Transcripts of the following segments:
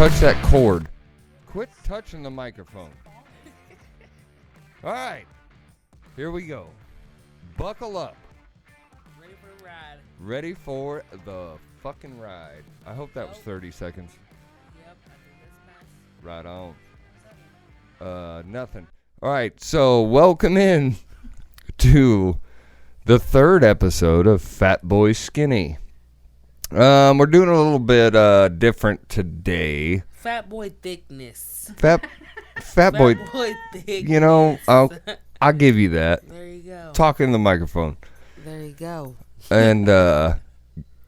touch that cord. Quit touching the microphone. All right. Here we go. Buckle up. Ready for the ride. Ready for the fucking ride. I hope that was 30 seconds. Yep, I think that's Right on. Nothing. All right, so welcome in to the third episode of Fatboy Skinny. We're doing a little bit different today. Fatboy thickness. Fatboy thickness. You know, I'll give you that. There you go. Talking to the microphone. There you go. And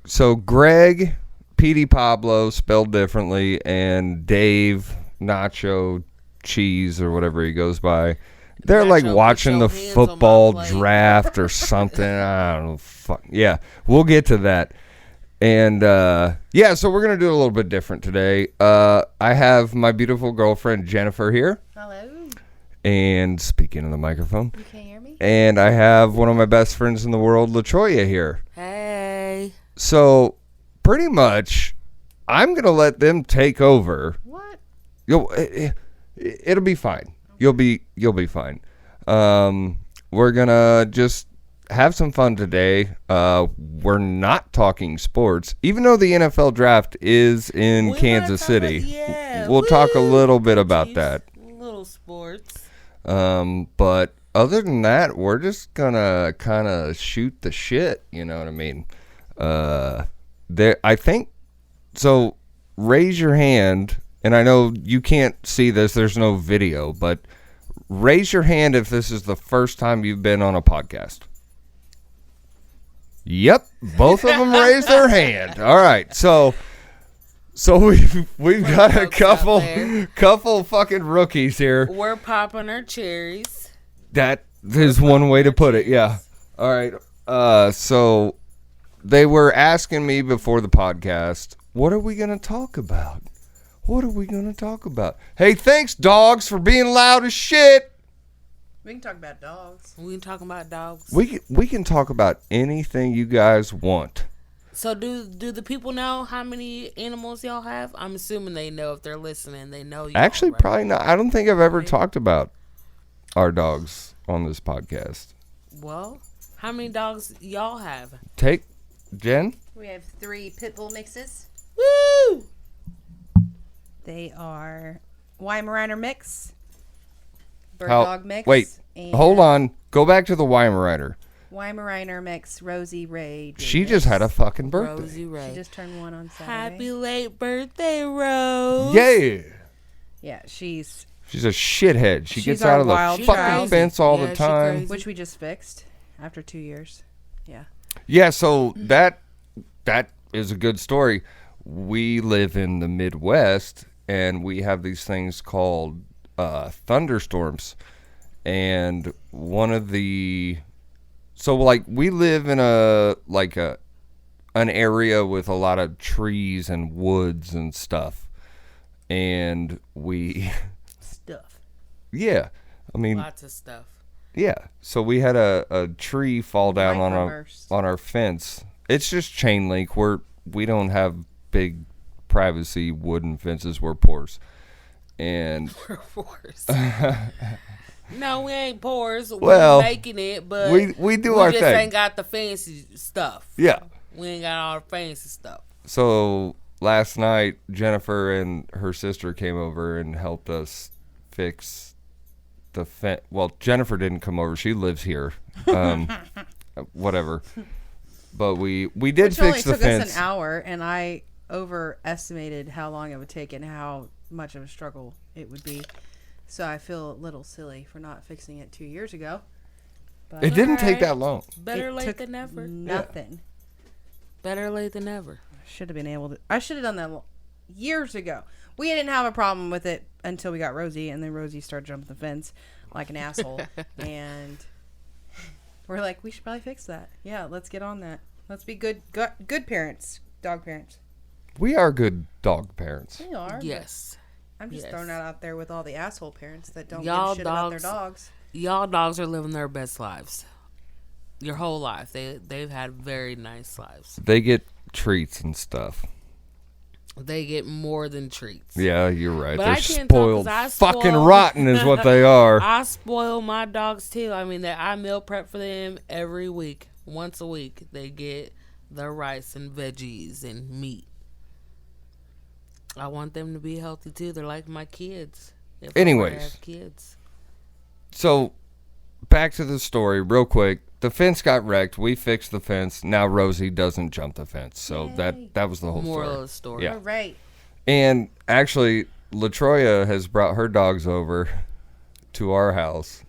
so Greg, Petey Pablo, spelled differently, and Dave, Nacho Cheese, or whatever he goes by, they're Nacho, like watching the put your hands football on my plate. draft or something. I don't know. Fuck. Yeah, we'll get to that. And, yeah, so we're going to do a little bit different today. I have my beautiful girlfriend, Jennifer, here. Hello. And speaking of the microphone. You can't hear me? And I have one of my best friends in the world, LaTroya, here. Hey. So, pretty much, I'm going to let them take over. What? It'll be fine. You'll be fine. We're going to just have some fun today. We're not talking sports, even though the NFL draft is in Kansas City. We'll talk a little bit about that. Little sports. But other than that, we're just gonna kind of shoot the shit. You know what I mean? I think so. Raise your hand, and I know you can't see this. There's no video, but raise your hand if this is the first time you've been on a podcast. Yep, both of them raised their hand. All right, so we've got a couple fucking rookies here. We're popping our cherries. That is one way to put it. Yeah. All right. So they were asking me before the podcast, what are we gonna talk about? What are we gonna talk about? Hey, thanks, dogs, for being loud as shit. We can talk about dogs. We can talk about dogs. We can talk about anything you guys want. So do the people know how many animals y'all have? I'm assuming they know if they're listening. They know. Actually, right? probably not. I don't think I've ever talked about our dogs on this podcast. Well, how many dogs y'all have? Take Jen. We have 3 pit bull mixes. Woo! They are Weimaraner mix, bird How- dog mix. wait, and Hold on. Go back to the Weimaraner. Weimaraner mix, Rosie Ray. She Davis. just had a fucking birthday. Rosie Ray. She just turned 1 on Saturday. Happy late birthday, Rose. Yeah. Yeah, she's She's a shithead. She She's gets our out of the wild fucking child. fence all Yeah, the she time. crazy. which we just fixed after 2 years. Yeah. Yeah, so that is a good story. We live in the Midwest, and we have these things called thunderstorms. And one of the... So, like, we live in an area with a lot of trees and woods and stuff. And we... Stuff. Yeah. I mean... Lots of stuff. Yeah, so we had a tree fall down on Microburst. our fence. It's just chain link. We don't have big privacy wooden fences. We're poors, and We're poors. No, we ain't poors. Well, We're making it, but we do our just thing. ain't got the fancy stuff. Yeah. We ain't got all the fancy stuff. So last night, Jennifer and her sister came over and helped us fix the fence. Well, Jennifer didn't come over. She lives here. Whatever. But we did Which fix the only took fence. us an hour, and I overestimated how long it would take and how much of a struggle it would be. So I feel a little silly for not fixing it 2 years ago. But It didn't take Alright. that long. Better it late took than never. Nothing. Better late than never. Should have been able to. I should have done that years ago. We didn't have a problem with it until we got Rosie, and then Rosie started jumping the fence like an asshole. And we're like, we should probably fix that. Yeah, let's get on that. Let's be good parents, dog parents. We are good dog parents. We are. Yes. I'm just Yes. throwing that out there with all the asshole parents that don't Y'all give a shit about their dogs- dogs. Y'all dogs are living their best lives. Your whole life. They've had very nice lives. They get treats and stuff. They get more than treats. Yeah, you're right. But They're I can't talk 'cause spoiled. I Fucking spoil- rotten is what they are. I spoil my dogs too. I mean, that I meal prep for them every week. Once a week, they get the rice and veggies and meat. I want them to be healthy too. They're like my kids. If I Anyways. were to have kids. So, back to the story real quick. The fence got wrecked. We fixed the fence. Now Rosie doesn't jump the fence. So Yay. that was the whole Moral story. of the story. Yeah. All right. And actually, LaTroya has brought her dogs over to our house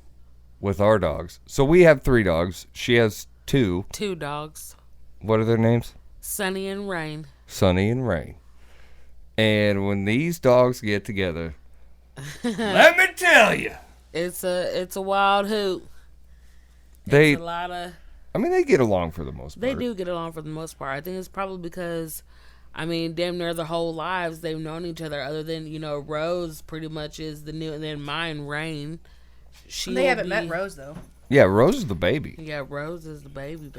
with our dogs. So we have 3 dogs. She has 2. 2 dogs, What are their names? Sunny and Rain. Sunny and Rain. And when these dogs get together, let me tell you, It's a wild hoot. they It's a lot of. they get along for the most part. They do get along for the most part. I think it's probably because, I mean, damn near their whole lives they've known each other. Other than Rose, pretty much is the new, and then mine, Rain. They haven't met Rose though. Yeah, Rose is the baby. Yeah, Rose is the baby.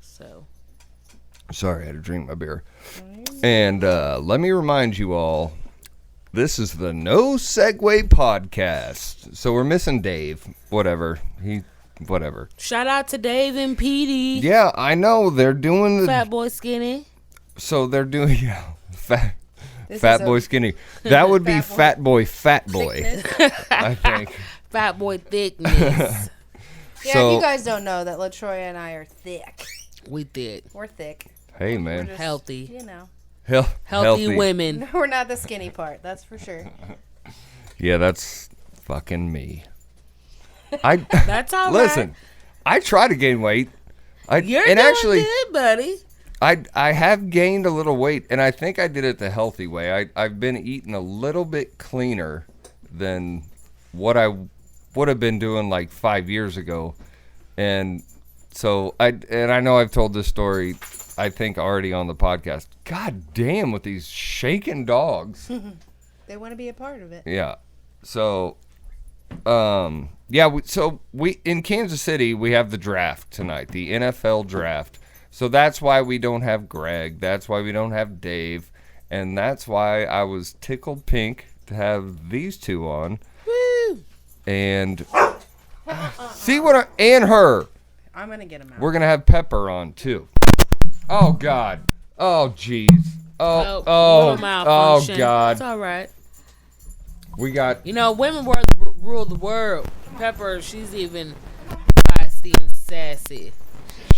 So. Sorry, I had to drink my beer. And let me remind you all, this is the No Segue Podcast. So we're missing Dave. Whatever. Whatever. Shout out to Dave and Petey. Yeah, I know. They're doing the... Fatboy Skinny. So they're doing... Yeah, Fat This Fat is Boy a- Skinny. That would be Fat Boy. Fat Boy. I think. Fatboy Thickness. Yeah, So- you guys don't know that LaTroya and I are thick. We did. We're thick. Hey, We're man. just, Healthy. You know. Healthy women. We're not the skinny part, that's for sure. Yeah, that's fucking me. I That's all Listen, right. I try to gain weight. You're and doing actually, good, buddy. I have gained a little weight, and I think I did it the healthy way. I've been eating a little bit cleaner than what I would have been doing like 5 years ago, and so I know I've told this story, I think already on the podcast. God damn, with these shaking dogs. They want to be a part of it. Yeah. So, we in Kansas City we have the draft tonight, the NFL draft. So that's why we don't have Greg. That's why we don't have Dave, and that's why I was tickled pink to have these 2 on. Woo. And see what and her. I'm going to get him out. We're gonna have Pepper on too. Oh God. Oh jeez. Oh little malfunction. It's God. all right. We got. Women rule the world. Pepper, she's even feisty and sassy.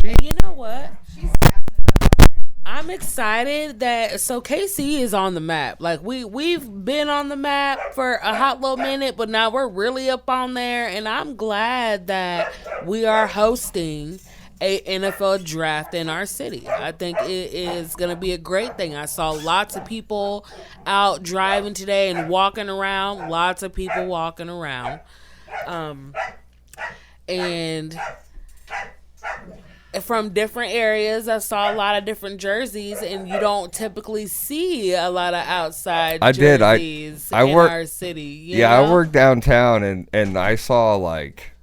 And you know what? I'm excited that KC is on the map. Like we've been on the map for a hot little minute, but now we're really up on there, and I'm glad that we are hosting a NFL draft in our city. I think it is going to be a great thing. I saw lots of people out driving today and walking around. Lots of people walking around. And from different areas, I saw a lot of different jerseys, and you don't typically see a lot of outside jerseys I in work, our city. You I know? work downtown, and I saw like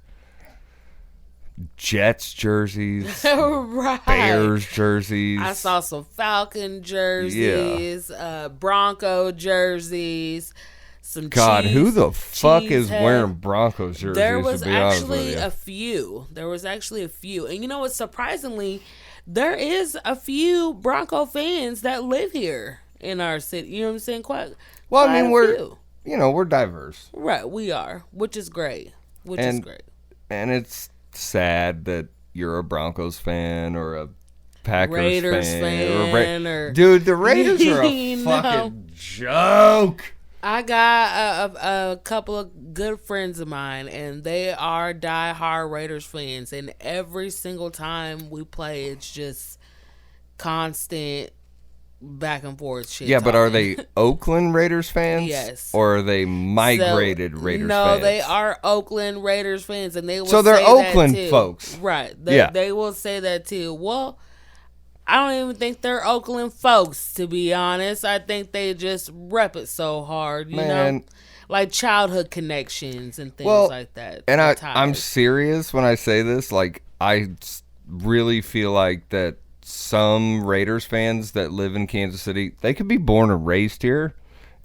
Jets jerseys, Right. Bears jerseys. I saw some Falcon jerseys, Bronco jerseys, some God, cheese, who the fuck is cheesehead. wearing Broncos jerseys? There was to be honest with actually you? a few. There was actually a few. And you know what? Surprisingly, there is a few Bronco fans that live here in our city. You know what I'm saying? Quite Well, I quite mean, a we're few. we're diverse, Right, we are, which is great. and it's sad that you're a Broncos fan or a Packers Raiders fan, or dude, the Raiders are a You fucking joke. I got a couple of good friends of mine, and they are diehard Raiders fans. And every single time we play, it's just constant back and forth shit. Yeah, but are talking. they Oakland Raiders fans? Yes. Or are they migrated So, Raiders no, fans? they are Oakland Raiders fans, and they will So they're say that Oakland too. folks. Right. Yeah. They will say that too. Well, I don't even think they're Oakland folks, to be honest. I think they just rep it so hard, you know? Like childhood connections and things like that. And The I'm ties. serious when I say this. Like, I really feel like that some Raiders fans that live in Kansas City, they could be born and raised here,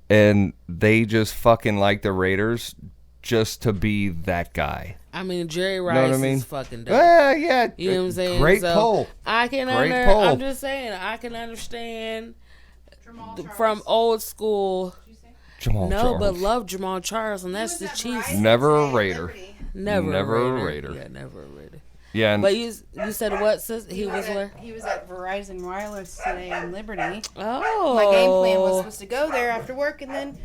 and they just fucking like the Raiders just to be that guy. I mean, Jerry Rice Know what I mean? is fucking dope. Yeah. You know what I'm saying? Great So, poll. I can Great poll. I'm just saying, I can understand from old school. Jamal No, Charles. but love Jamal Charles, and that's the Chiefs. Never a Raider. Never a Raider. Yeah, never a Raider. Yeah, and But you said what, sis? He was where? He was at Verizon Wireless today in Liberty. Oh. My game plan was supposed to go there after work, and then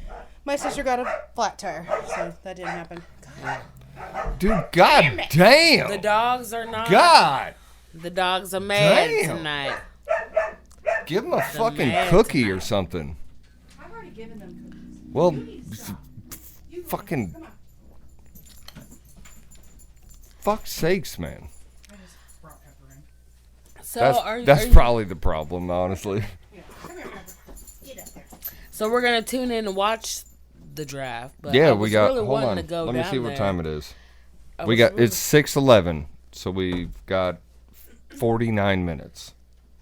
my sister got a flat tire, so that didn't happen. dude, god damn. The dogs are not. God. The dogs are mad Damn. tonight. Give him a fucking mad cookie tonight. or something. I've already given them cookies. Well, fucking fuck's sakes, man. I just brought pepper in. So That's are you, probably the problem, honestly. Yeah, come here, Pepper. Get up there. So we're gonna tune in and watch the draft. But Yeah, I we was got. Really Hold wanting on. To go Let me down see what there. time it is. I We was got. really- It's 6:11, so we've got 49 minutes.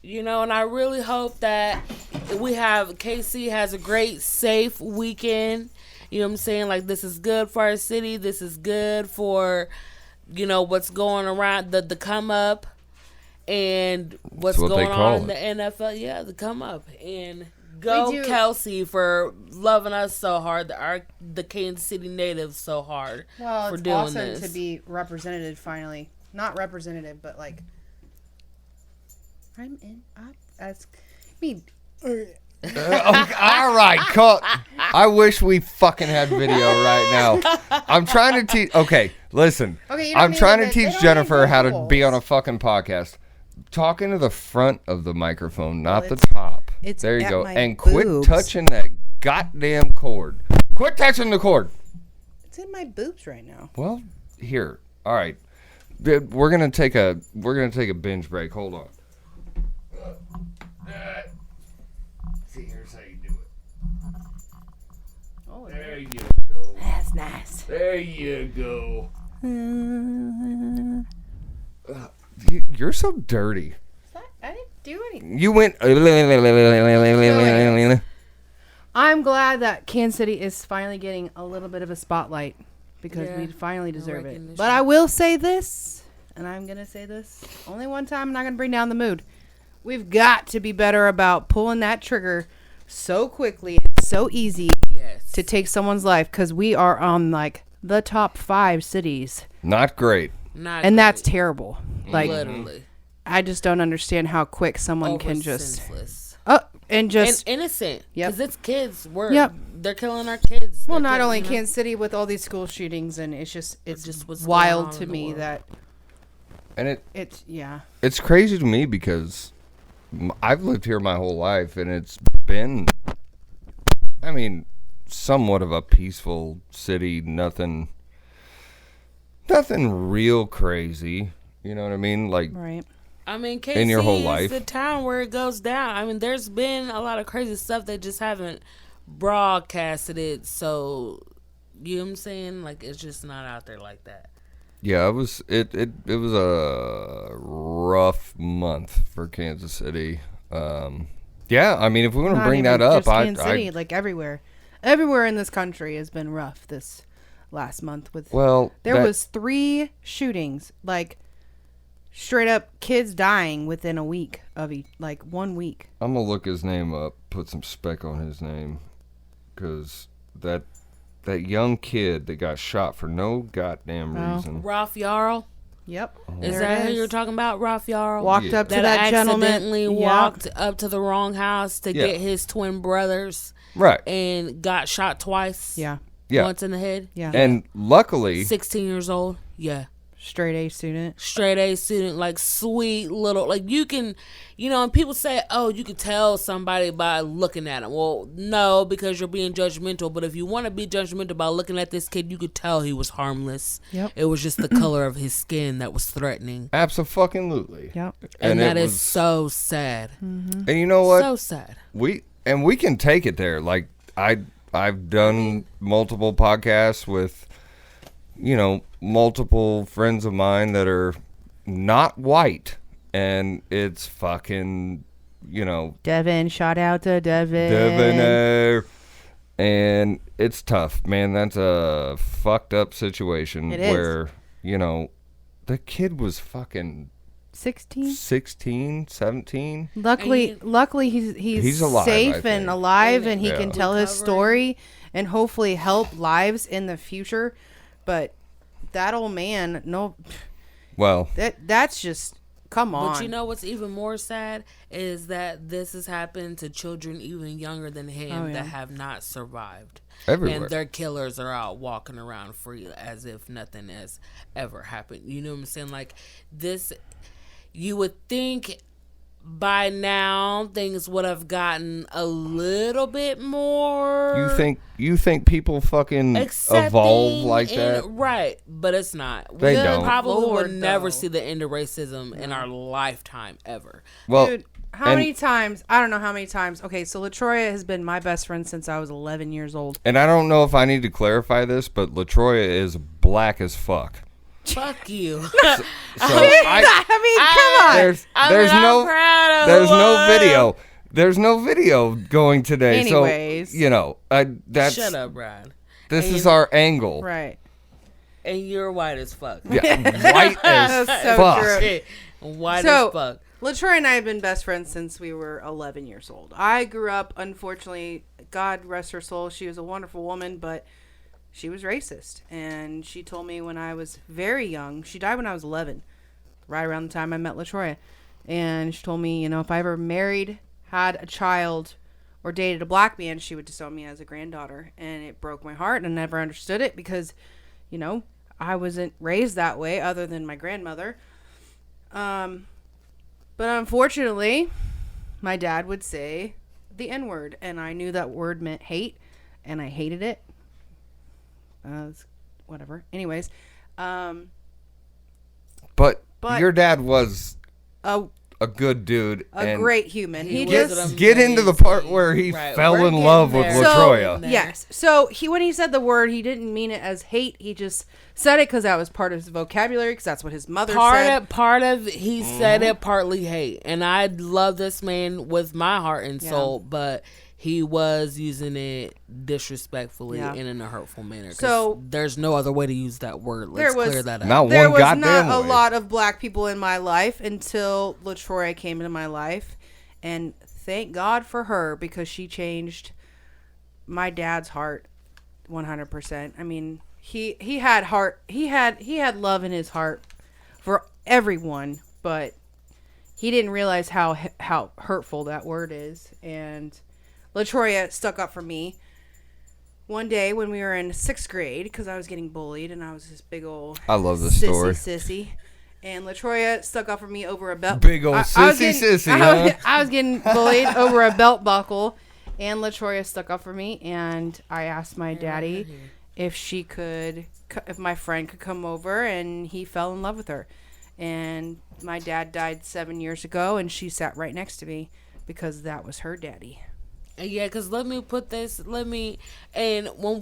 You know, and I really hope that KC has a great, safe weekend. You know what I'm saying? Like, this is good for our city. This is good for, what's going around, the come up and what's That's what they going call on in it. the NFL. Yeah, the come up. And go We do- Kelsey for loving us so hard, the Kansas City natives so hard Well, for it's doing awesome this. to be represented finally. Not representative, but like I'm in. As me. Okay, all right, I wish we fucking had video right now. I'm trying to teach. Okay, listen. Okay, you don't I'm need trying to- to they teach don't Jennifer need how to be vocals. on a fucking podcast. Talking to the front of the microphone, not the it's- top. it's There you at go. my And quit boobs. touching that goddamn cord. Quit touching the cord. It's in my boobs right now. Well, here. All right. We're gonna take a binge break. Hold on. See, here's how you do it. Oh, There you go. that's nice. There you go. You're so dirty. I didn't do anything. You went. I'm glad that Kansas City is finally getting a little bit of a spotlight because Yeah, we finally no deserve it. recognition. But I will say this, and I'm going to say this only one time. I'm not going to bring down the mood. We've got to be better about pulling that trigger so quickly and so easy Yes. to take someone's life because we are on like the top 5 cities. Not great. Not And that's great. terrible. Like, Literally. I just don't understand how quick someone Over can just. senseless. And just. And innocent. Yep. Because it's kids. Yep. They're killing our kids. Well, They're not killing, only you know? Kansas City with all these school shootings, and it's just what's going wild on to in the me world. that And it's it's crazy to me because I've lived here my whole life, and it's been, I mean, somewhat of a peaceful city. Nothing real crazy. You know what I mean? Like, right. I mean, KC in your whole is life. the town where it goes down. I mean, there's been a lot of crazy stuff that just haven't broadcasted it. So, you know what I'm saying? Like, it's just not out there like that. yeah, it was a rough month for Kansas City. Yeah, I mean, if we want to Not bring even that up, just Kansas City, like everywhere in this country has been rough this last month. There was 3 shootings, like straight up kids dying within a week of each, like 1 week. I'm gonna look his name up, put some spec on his name, because that young kid that got shot for no goddamn reason. Ralph Yarl. Yep. Is There that it who is. you're talking about, Ralph Yarl? Walked Yeah. up to that that gentleman. accidentally Yep. walked up to the wrong house to Yeah. get his twin brothers Right. and got shot twice. Yeah. Yeah. Once in the head. Yeah. And luckily, 16 years old. Yeah. Straight A student. Straight A student, like sweet little, like you can, and people say, oh, you can tell somebody by looking at him. Well, no, because you're being judgmental. But if you want to be judgmental by looking at this kid, you could tell he was harmless. Yep. It was just the color of his skin that was threatening. abso-fucking-lutely. Yep. And that it is was- so sad. And you know what? So sad. we can take it there. Like I've done multiple podcasts with, multiple friends of mine that are not white, and it's fucking, Devin, shout out to Devin. Devonair. And it's tough, man. That's a fucked up situation where, the kid was fucking 16, 17. Luckily he's alive, safe and alive, and he Yeah. can tell his story and hopefully help lives in the future. But that old man, no, Well, that's just, come on. But you know what's even more sad is that this has happened to children even younger than him that have not survived. everywhere. And their killers are out walking around free as if nothing has ever happened. You know what I'm saying? Like this, you would think by now things would have gotten a little bit more. You think people fucking evolve like that? Right, but it's not. They We don't. probably Lord, will never though. see the end of racism in our lifetime ever. Well, Dude, how many times? I don't know how many times. Okay, so LaTroya has been my best friend since I was 11 years old. and I don't know if I need to clarify this, but LaTroya is black as fuck. Fuck you. So Come on. there's no video. There's no video going today. Anyways. So that's Shut up, Brad. This is our angle. Right. And you're white as fuck. Yeah, white as That's so fuck. true. Shit. White So, as fuck. LaTroya and I have been best friends since we were 11 years old. I grew up, unfortunately, God rest her soul, she was a wonderful woman, but she was racist. And she told me when I was very young, she died when I was 11, right around the time I met LaTroya. And she told me, if I ever married, had a child, or dated a black man, she would disown me as a granddaughter. And it broke my heart, and I never understood it because, I wasn't raised that way other than my grandmother. But unfortunately, my dad would say the N-word, and I knew that word meant hate, and I hated it. Whatever. Anyways, But But- your dad was a a good dude. and great human. He was just an get into the part amazing- where he Right, fell we're in love with getting there. LaTroya. So- yes. So when he said the word, he didn't mean it as hate. He just said it because that was part of his vocabulary. Because that's what his mother said. Part of he said it, partly hate, and I love this man with my heart and soul, but he was using it disrespectfully and in a hurtful manner. So- there's no other way to use that word. Let's There was- clear that up. Not There one was goddamn not a way. lot of black people in my life until LaTroya came into my life, and thank God for her because she changed my dad's heart 100%. I mean, he had heart. He had love in his heart for everyone, but he didn't realize how hurtful that word is. And LaTroya stuck up for me. One day when we were in 6th grade, because I was getting bullied and I was this big old I love this story. sissy. And LaTroya stuck up for me over a belt. Big old I was sissy, getting- huh? I was getting bullied over a belt buckle, and LaTroya stuck up for me. And I asked my daddy if if my friend could come over, and he fell in love with her. And my dad died 7 years ago, and she sat right next to me because that was her daddy. Yeah, because and when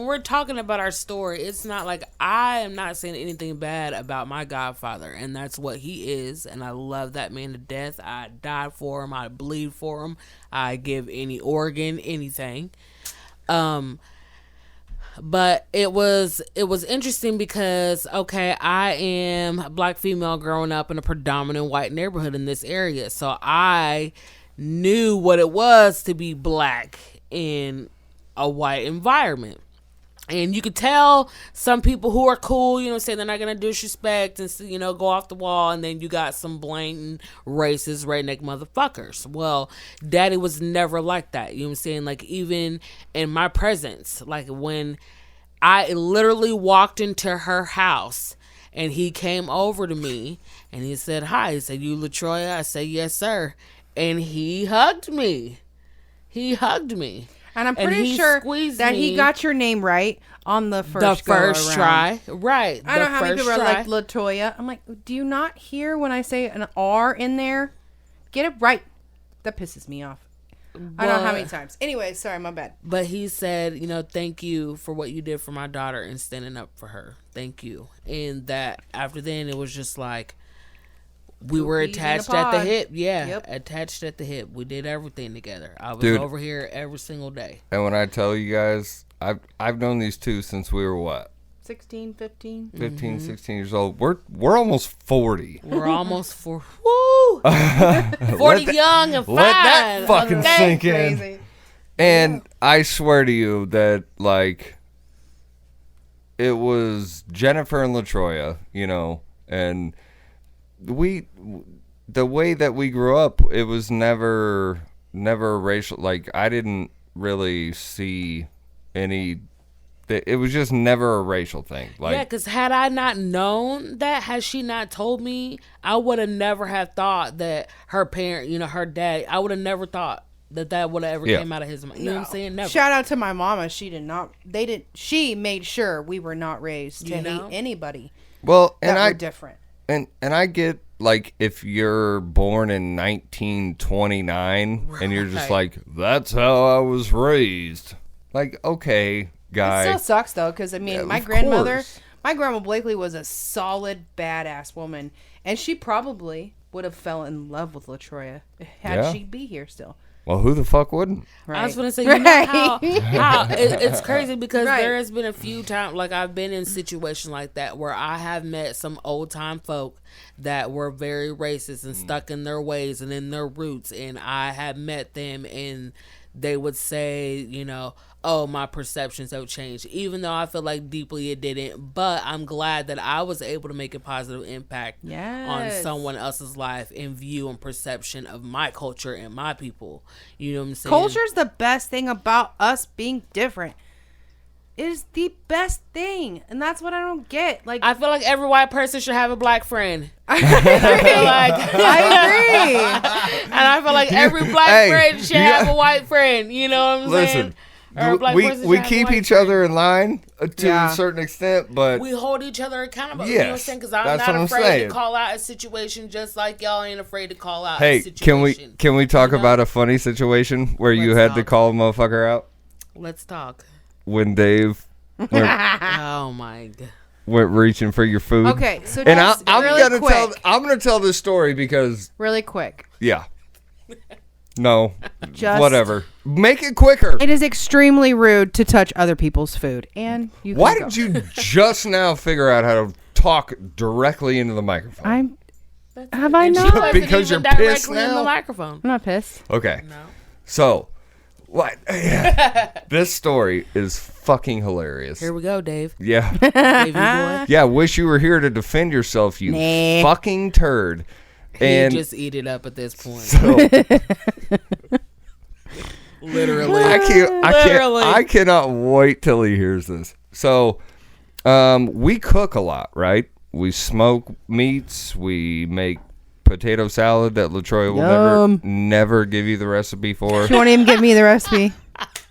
we're talking about our story, it's not like I am not saying anything bad about my godfather, and that's what he is, and I love that man to death. I die for him, I bleed for him, I give any organ, anything. But it was interesting because, okay, I am a black female growing up in a predominant white neighborhood in this area, so I knew what it was to be black in a white environment. And you could tell some people who are cool, saying they're not going to disrespect and, go off the wall. And then you got some blatant racist redneck motherfuckers. Well, daddy was never like that. You know what I'm saying? Like, even in my presence, like when I literally walked into her house and he came over to me and he said, hi. He said, you LaTroya? I said, yes, sir. And he hugged me. And I'm And pretty he sure squeezed that me. he got your name right on the first try. Right. I know how many people try. are like LaToya. I'm like, do you not hear when I say an R in there? Get it right. That pisses me off. I don't know how many times. Anyway, sorry, my bad. But he said, thank you for what you did for my daughter and standing up for her. Thank you. And that after then, it was just like, We were Cookies in a attached at the pod. hip. Yeah, Yep. attached at the hip. We did everything together. I was Dude. over here every single day. And when I tell you guys, I've known these two since we were what? 16, 15. 15, 16 years old. We're almost 40. We're almost 40 young and fine. Let that fucking okay? sink in. Crazy. And I swear to you that, like, it was Jennifer and LaTroya, you know, and the way that we grew up, it was never racial. Like, I didn't really see any. It was just never a racial thing. Like, Yeah, because had I not known that, had she not told me, I would have never have thought that her parent, you know, her dad, I would have never thought that would have ever came out of his mind. You know what I'm saying? Never. Shout out to my mama. She did not. She made sure we were not raised to hate anybody. well, That and were I different. and I get, like, if you're born in 1929 and you're just like, that's how I was raised. Like, okay, guy. It still sucks though, because I mean, Yeah, my of grandmother, course. my grandma Blakely was a solid badass woman, and she probably would have fell in love with LaTroya had she be here still. Well, who the fuck wouldn't? I was gonna say, you know how it's crazy because there has been a few times, like I've been in situations like that where I have met some old time folk that were very racist and stuck in their ways and in their roots, and I have met them and they would say, you know, oh, my perceptions have changed, even though I feel like deeply it didn't. But I'm glad that I was able to make a positive impact on someone else's life and view and perception of my culture and my people. You know what I'm saying? Culture's the best thing about us being different. It is the best thing, and that's what I don't get. Like, I feel like every white person should have a black friend. I agree. And I feel like every black friend should have a white friend. You know what I'm saying? Listen, Or a black person we should have a keep white each friend. other in line to a certain extent, but We hold each other accountable. You know what I'm Yes, saying? Because I'm that's what not I'm afraid saying. to call out a situation just like y'all ain't afraid to call out a hey, situation. can we talk You know? about a funny situation where you Let's had to talk. call a motherfucker out Let's talk. when Dave went, Oh, my God. went reaching for your food? Okay, so And just I'm really gonna quick, I'm gonna tell this story because really quick. yeah, no, Just- whatever. Make it quicker. It is extremely rude to touch other people's food, and you. Why can did go. you just now figure out how to talk directly into the microphone? Have I And she not? wasn't Because even you're pissed directly in now? the microphone. I'm not pissed. Okay. No. So, what? This story is fucking hilarious. Here we go, Dave. Yeah. Davey boy. Yeah, wish you were here to defend yourself, you Nah. fucking turd. He And just eat it up at this point. so, Literally. I cannot wait till he hears this. So, we cook a lot, right? We smoke meats, we make potato salad that LaTroya will never give you the recipe for. She won't even give me the recipe.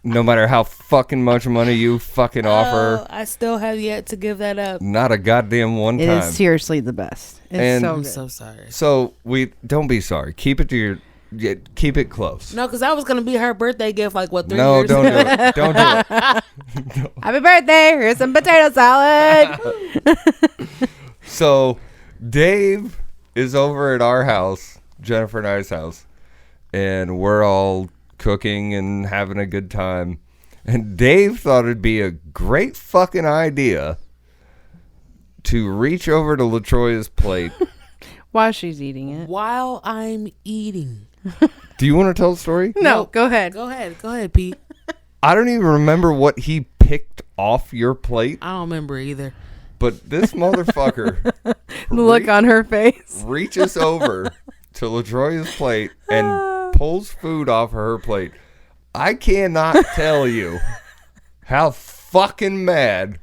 No matter how fucking much money you fucking offer. I still have yet to give that up. Not a goddamn one It time. is seriously the best. It's And- so I'm good. so sorry. So we don't be sorry. Keep it to your. Keep it close. No, because that was gonna be her birthday gift. Like what? 3 No, years don't ago? do it. Don't do it. Happy birthday! Here's some potato salad. So Dave is over at our house, Jennifer and I's house, and we're all cooking and having a good time. And Dave thought it'd be a great fucking idea to reach over to LaTroya's plate. While she's eating it. While I'm eating. Do you want to tell the story? No, go ahead. Go ahead, Pete. I don't even remember what he picked off your plate, I don't remember either. but this motherfucker The look on her face. reaches over to LaTroya's plate and pulls food off of her plate. I cannot tell you how fucking mad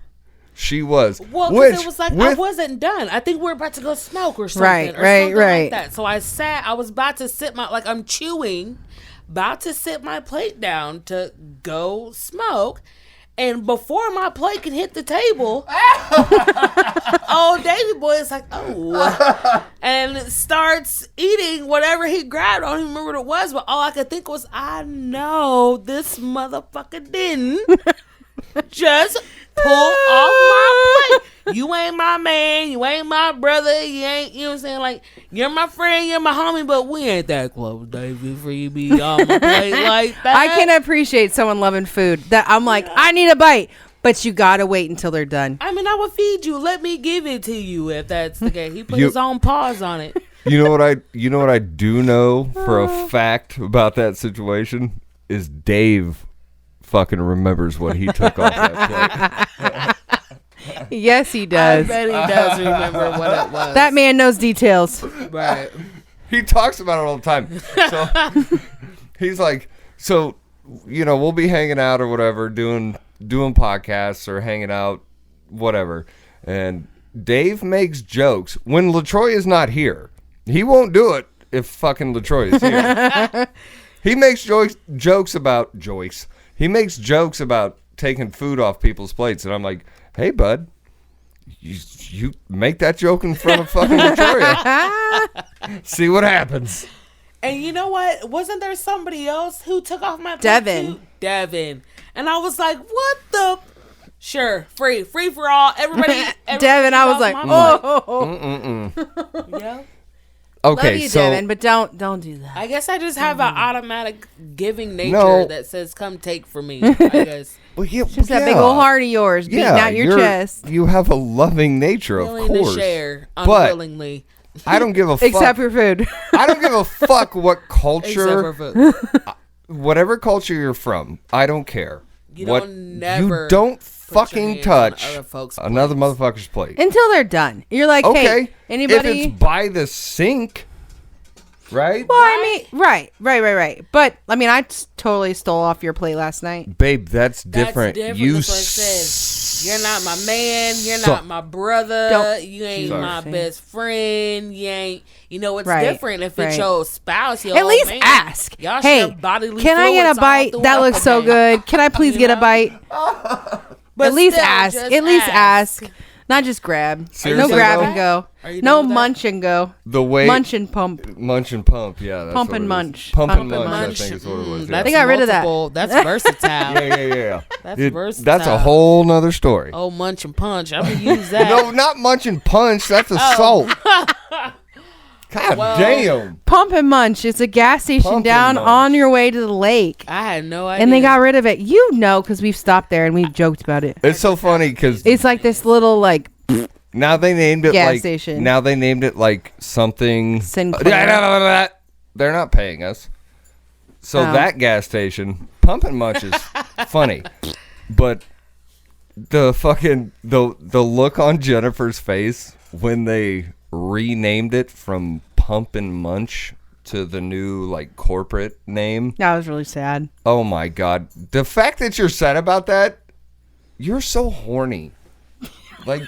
she was. Well, because it was like I wasn't done. I think we were about to go smoke or something. Right, or right, something right. Like that. So I was about to sit I'm chewing, about to sit my plate down to go smoke. And before my plate can hit the table, old Davy boy is like, oh, and starts eating whatever he grabbed. I don't even remember what it was, but all I could think was, I know this motherfucker didn't just pull off my plate. You ain't my man. You ain't my brother. You ain't, you know what I'm saying? Like, you're my friend. You're my homie, but we ain't that close, David, for you to be on my plate like that. I can appreciate someone loving food. That I'm like, I need a bite, but you gotta wait until they're done. I mean, I will feed you. Let me give it to you if that's the case. He put his own pause on it. You know what I do know for a fact about that situation is Dave fucking remembers what he took off that plate. Yes, he does. I bet he does remember what it was. That man knows details. Right. He talks about it all the time. So he's like, so, you know, we'll be hanging out or whatever, doing podcasts or hanging out, whatever. And Dave makes jokes when LaTroya is not here. He won't do it if fucking LaTroya is here. He makes jokes about Joyce. He makes jokes about taking food off people's plates, and I'm like, hey, bud, you make that joke in front of fucking LaTroya. See what happens. And you know what? Wasn't there somebody else who took off my plate Devin. too? Devin. And I was like, what the? Sure, free for all. Everybody Devin, I was like, Yeah. Okay, love you, so Devin, but don't do that. I guess I just have an automatic giving nature that says, come take from me, I guess. well, yeah, Just that big old heart of yours beating out your chest. You have a loving nature, of Willing course. to share but unwillingly. I don't give a fuck. Except for food. I don't give a fuck what culture, Except for food. whatever culture you're from. I don't care. You what don't never you don't put your fucking hands touch on other folks' another plates. motherfucker's plate. Until they're done. You're like, Okay, hey, anybody? if it's by the sink, right? Well, I mean, right. But, I mean, I totally stole off your plate last night. Babe, that's different. You That's what I said. You're not my man. You're suck. not my brother. Don't- You ain't Sorry. my best friend. You ain't. You know it's Right, different if it's right. your spouse. Your At old least man. ask. Y'all Hey, share bodily can I get fluids a all bite? That throughout looks the so day. good. Can I please You get a know? bite? But At least still, ask. just At least ask. Not just grab. Seriously, No grab though? and go. Are you No done with that? munch and go. The way Munch and pump. munch and pump, yeah, that's Pump what and it is. munch. Pump and Pump and munch, I Munch. think is what it was. Yeah. That's They got rid of that. multiple. That's versatile. yeah. That's versatile. That's a whole nother story. Oh, munch and punch. I'm gonna use that. No, not munch and punch. That's assault. God Well, damn. Pump and munch. It's a gas station Pump and down munch. on your way to the lake. I had no idea. And they got rid of it. You know, because we've stopped there and we've joked about it. It's so funny because It's like this little, like, now they named it gas like station. now they named it like something. Sinclair. They're not paying us. So Oh. that gas station, Pump and Munch, is funny, but the fucking the look on Jennifer's face when they renamed it from Pump and Munch to the new like corporate name. that was really sad. Oh my god, the fact that you're sad about that, you're so horny. Like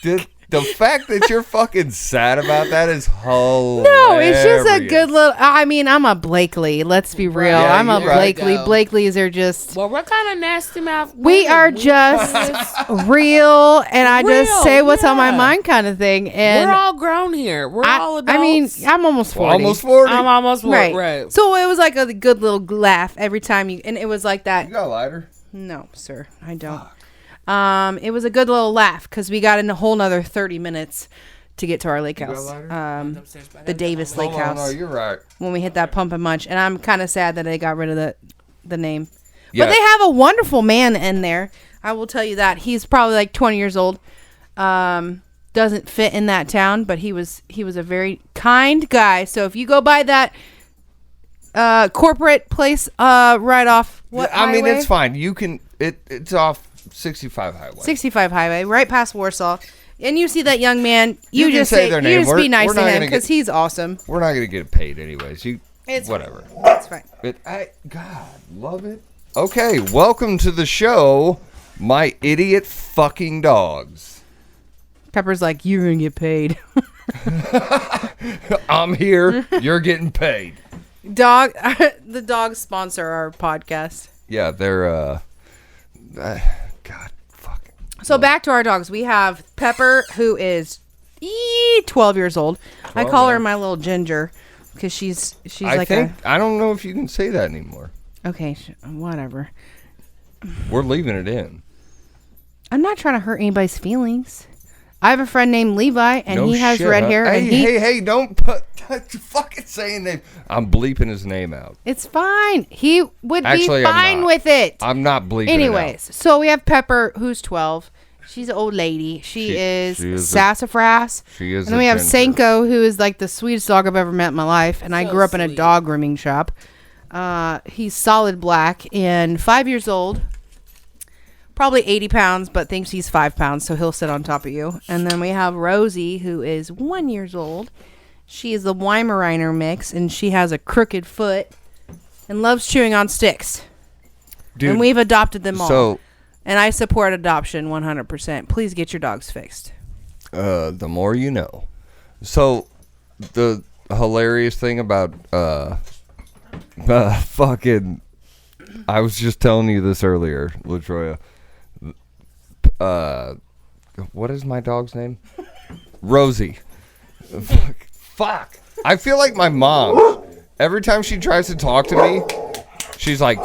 the fact that you're fucking sad about that is hilarious. No, it's just a good little. I mean, I'm a Blakely. Let's be real. Yeah, I'm a you're right. Blakely. Go. Blakely's are just. Well, what kind of nasty mouth? We women? are just real, and I just Real, say what's on my yeah. mind, kind of thing. And We're all grown here. We're all adults. I mean, I'm almost 40. Almost 40. I'm almost right. right. So it was like a good little laugh every time you, and it was like that. You got a lighter? No, sir, I don't. It was a good little laugh because we got in a whole nother 30 minutes to get to our lake got a house. lighter? The Davis Lake Hold on, House. no, you're right. When we hit that pump and munch, and I'm kind of sad that they got rid of the name. Yeah. But they have a wonderful man in there. I will tell you that. He's probably like 20 years old. Doesn't fit in that town, but he was a very kind guy. So if you go by that corporate place right off I mean, highway? it's fine. You can. It's off 65 highway. 65 highway, right past Warsaw. And you see that young man, You you can just say their name. You just be We're nice not to him gonna because get- he's awesome. We're not gonna get paid anyways. It's whatever. That's fine. God, love it. Okay, welcome to the show, my idiot fucking dogs. Pepper's like, you're gonna get paid. I'm here. You're getting paid. Dog, the dogs sponsor our podcast. Yeah, they're God, fuck. So back to our dogs. We have Pepper, who is 12 years old. I 12, call her yeah. my little ginger because she's I like think I don't know if you can say that anymore. okay, whatever. We're leaving it in. I'm not trying to hurt anybody's feelings. I have a friend named Levi, and No he has shit, red huh? hair. and Hey, don't put fucking saying name. I'm bleeping his name out. It's fine. He would Actually, be I'm fine not. with it. I'm not bleeping it Anyways, out. so we have Pepper, who's 12. She's an old lady. She is sassafras. She is And then we have Senko, who is like the sweetest dog I've ever met in my life. And I grew up in a dog grooming shop. He's solid black and 5 years old. Probably 80 pounds, but thinks he's 5 pounds, so he'll sit on top of you. And then we have Rosie, who is 1 year old. She is the Weimaraner mix, and she has a crooked foot and loves chewing on sticks. Dude, and we've adopted them all. So, and I support adoption 100%. Please get your dogs fixed. The more you know. So, the hilarious thing about fucking, I was just telling you this earlier, LaTroya. What is my dog's name? Rosie. Fuck. I feel like my mom. Every time she tries to talk to me, she's like,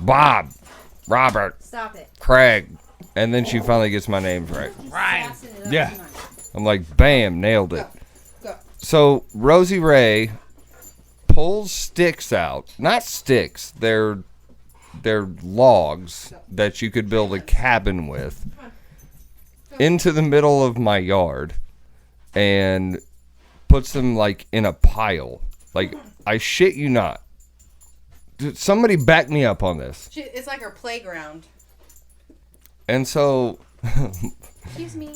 Bob, Robert, Stop it. Craig. And then she finally gets my names right. Right. Yeah. I'm like, bam, nailed it. Go. So Rosie Ray pulls sticks out. Not sticks. They're logs that you could build a cabin with into the middle of my yard and puts them like in a pile. Like, I shit you not. Dude, somebody back me up on this. It's like our playground. And so Excuse me.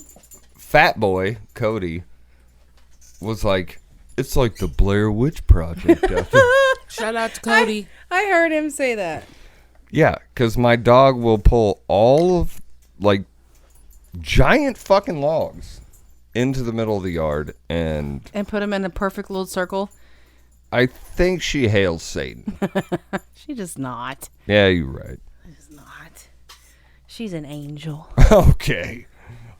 Fatboy, Cody, was like, it's like the Blair Witch Project. Shout out to Cody. I heard him say that. Yeah, because my dog will pull all of, like, giant fucking logs into the middle of the yard, and put him in a perfect little circle. I think she hails Satan. She does not. Yeah, you're right. She's not. She's an angel. Okay.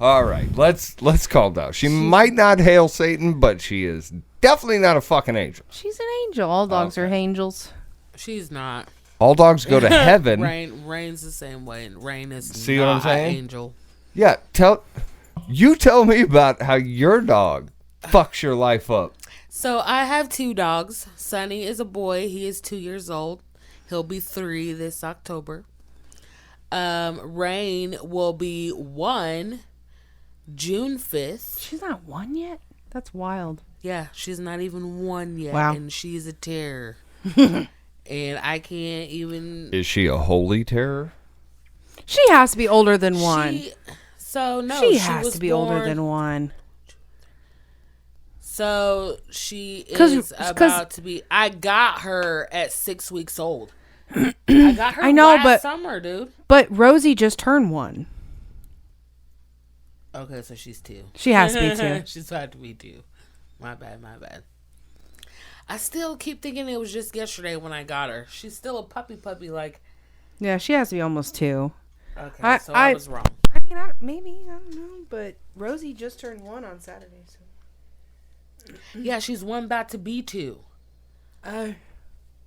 All right. Let's calm down. She might not hail Satan, but she is definitely not a fucking angel. She's an angel. All dogs are angels. She's not. All dogs go to heaven. Rain's the same way. Rain is See not what I'm saying? an angel. Yeah. Tell me about how your dog fucks your life up. So I have 2 dogs. Sonny is a boy. He is 2 years old. He'll be 3 this October. Rain will be 1 June 5th. She's not 1 yet? That's wild. Yeah, she's not even 1 yet. Wow. And she's a terror. And I can't even... Is she a holy terror? She has to be older than 1. She has to be older than 1. So she is about to be... I got her at 6 weeks old. I got her last summer, dude. But Rosie just turned 1. Okay, so she's 2. She has to be 2. She's about to be 2. My bad. I still keep thinking it was just yesterday when I got her. She's still a puppy, like... Yeah, she has to be almost 2. Okay, so I was wrong. I mean, I don't know, but Rosie just turned 1 on Saturday, so... Yeah, she's 1 about to be 2.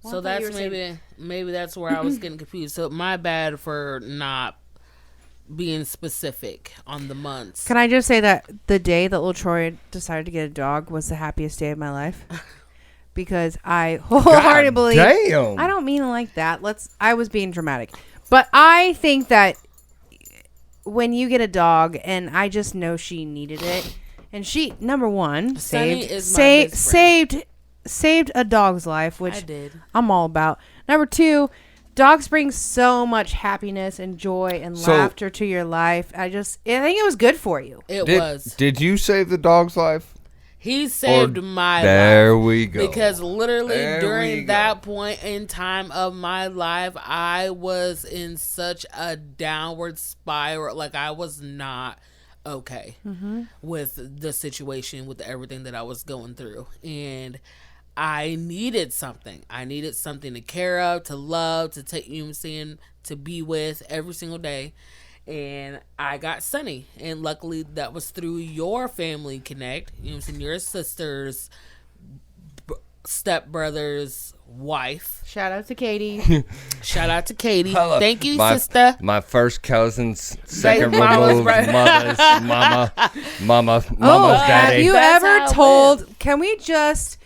So that's maybe that's where I was getting confused. So my bad for not being specific on the months. Can I just say that the day that LaTroya decided to get a dog was the happiest day of my life? Because I wholeheartedly... Damn. I don't mean it like that. I was being dramatic. But I think that when you get a dog, and I just know she needed it, and she, number one, saved a dog's life, which I did. I'm all about. Number 2, dogs bring so much happiness and joy and laughter to your life. I think it was good for you. It was. Did you save the dog's life? He saved my life. There we go. Because literally during that point in time of my life, I was in such a downward spiral. Like, I was not okay with the situation, with everything that I was going through. And I needed something. I needed something to care of, to love, to take, to be with every single day. And I got Sunny. And luckily that was through your family connect. Your sister's stepbrother's wife. Shout out to Katie. Shout out to Katie. Hello. Thank you, my, sister. My first cousin's second mama's removed brother. mama's Oh, have daddy. you That's how ever it told? Can we just?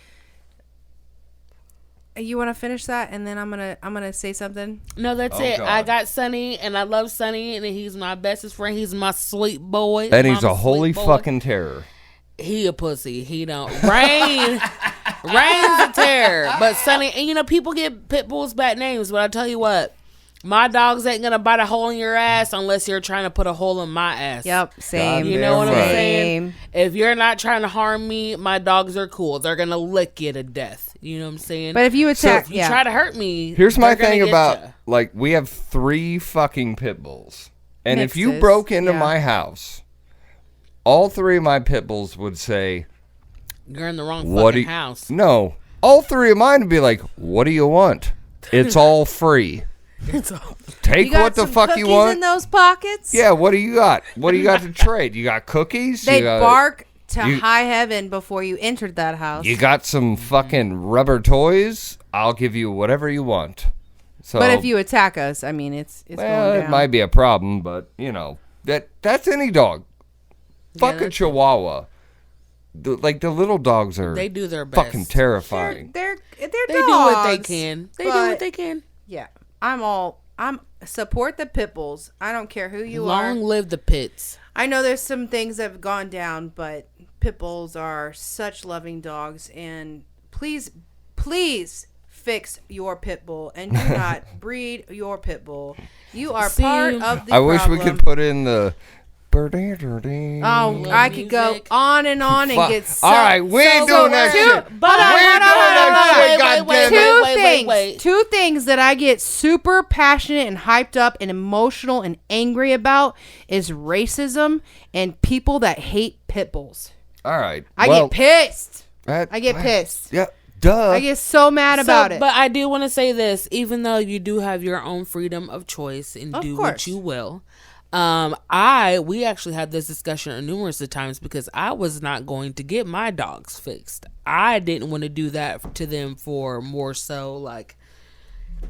You want to finish that, and then I'm gonna say something. No, that's Oh, it. God. I got Sonny, and I love Sonny, and he's my bestest friend. He's my sweet boy. And he's Mama's a holy sweet boy. fucking terror. He a pussy. He don't. Rain's a terror. But Sonny, and you know, people give pit bulls bad names, but I tell you what, my dogs ain't gonna bite a hole in your ass unless you're trying to put a hole in my ass. Yep, same. You know what I'm Right. saying? If you're not trying to harm me, my dogs are cool. They're gonna lick you to death. You know what I'm saying? But if you attack, if you try to hurt me, Here's my they're gonna thing get about ya. like we have 3 fucking pit bulls, and if you Mixes, broke into yeah. my house, all 3 of my pit bulls would say, You're in the wrong "What do fucking you?" house. No, all 3 of mine would be like, "What do you want? It's all free. Take you got what the some fuck you cookies want." in those pockets. Yeah, what do you got? What do you got to trade? You got cookies? They you got, bark to you- high heaven before you entered that house. You got some fucking rubber toys? I'll give you whatever you want. So, But if you attack us, I mean, it's well, going it down. might be a problem, but you know that's any dog. Fuck a that's- Chihuahua. The little dogs are They do their best. fucking terrifying. They're They dogs. do what they can. They do but- what they can. Yeah, I'm support the pit bulls. I don't care who you Long are. live the pits. I know there's some things that have gone down, but pit bulls are such loving dogs, and please fix your pit bull and do not breed your pit bull. You are See, part of the I wish we problem. could put in the. Oh, Love I could go music. on and on and get so. All right, we ain't doing that shit. Hold on, We ain't doing that shit, goddammit. Two things that I get super passionate and hyped up and emotional and angry about is racism and people that hate pit bulls. All right. I well, get pissed. that- I get pissed. Yeah, duh. I get so mad about it. But I do want to say this, even though you do have your own freedom of choice and Of do course. what you will. We actually had this discussion numerous of times because I was not going to get my dogs fixed. I didn't want to do that to them for more so like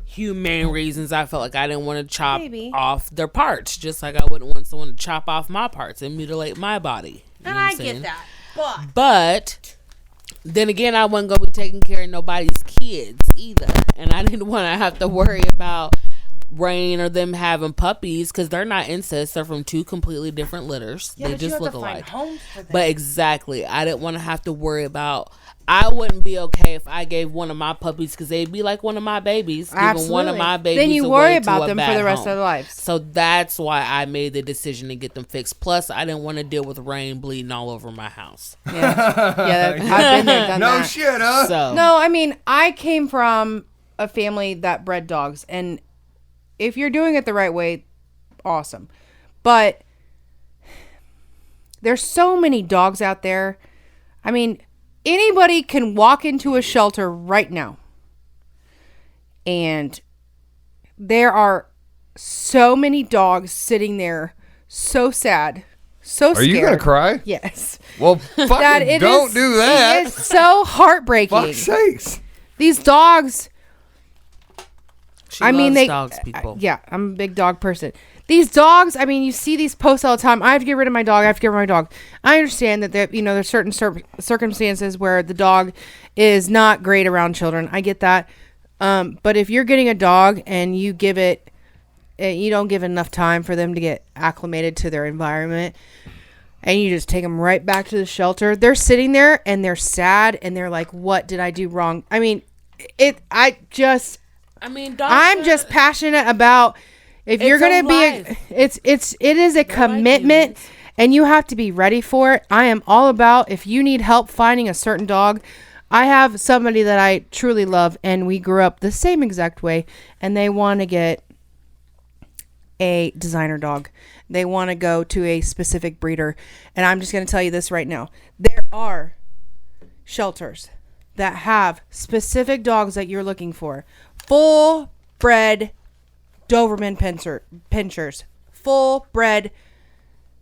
humane reasons. I felt like I didn't want to chop Maybe. off their parts, just like I wouldn't want someone to chop off my parts and mutilate my body. You and know what I I'm get saying? that. But But then again, I wasn't going to be taking care of nobody's kids either. And I didn't want to have to worry about Rain or them having puppies because they're not incest. They're from 2 completely different litters. They just look alike. But exactly, I didn't want to have to worry about. I wouldn't be okay if I gave one of my puppies because they'd be like one of my babies. Giving one of my babies Then you away worry to about a them for bad the rest home. of their lives. So that's why I made the decision to get them fixed. Plus, I didn't want to deal with Rain bleeding all over my house. Yeah, I've been there, done no that. shit, huh? So No, I mean, I came from a family that bred dogs, and if you're doing it the right way, awesome. But there's so many dogs out there. I mean, anybody can walk into a shelter right now, and there are so many dogs sitting there, so sad, so Are scared. you gonna cry? Yes. Well, fucking don't do that. It is so heartbreaking. Fuck's sakes. These dogs. she I mean, loves dogs, people. Yeah, I'm a big dog person. These dogs, I mean, you see these posts all the time. I have to get rid of my dog. I have to get rid of my dog. I understand that there's certain circumstances where the dog is not great around children. I get that. But if you're getting a dog and you don't give enough time for them to get acclimated to their environment, and you just take them right back to the shelter, they're sitting there and they're sad and they're like, "What did I do wrong?" I mean, I'm just passionate about if you're gonna be it is a commitment and you have to be ready for it. I am all about if you need help finding a certain dog. I have somebody that I truly love and we grew up the same exact way, and they want to get a designer dog. They want to go to a specific breeder, and I'm just going to tell you this right now. There are shelters that have specific dogs that you're looking for. Full bred Doberman pinchers, full bred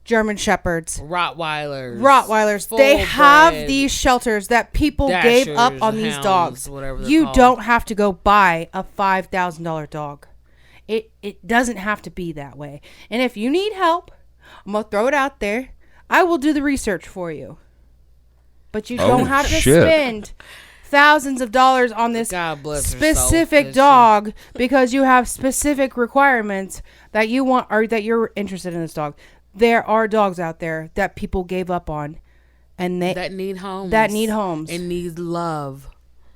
German Shepherds, Rottweilers. They have full-bred these shelters that people gave up Dashers, on these hounds, dogs. whatever they're You called. don't have to go buy a $5,000 dog. It doesn't have to be that way. And if you need help, I'm going to throw it out there. I will do the research for you. But you don't have to spend thousands of dollars on this God bless her specific soul, dog because you have specific requirements that you want or that you're interested in this dog. There are dogs out there that people gave up on, and that need homes and need love.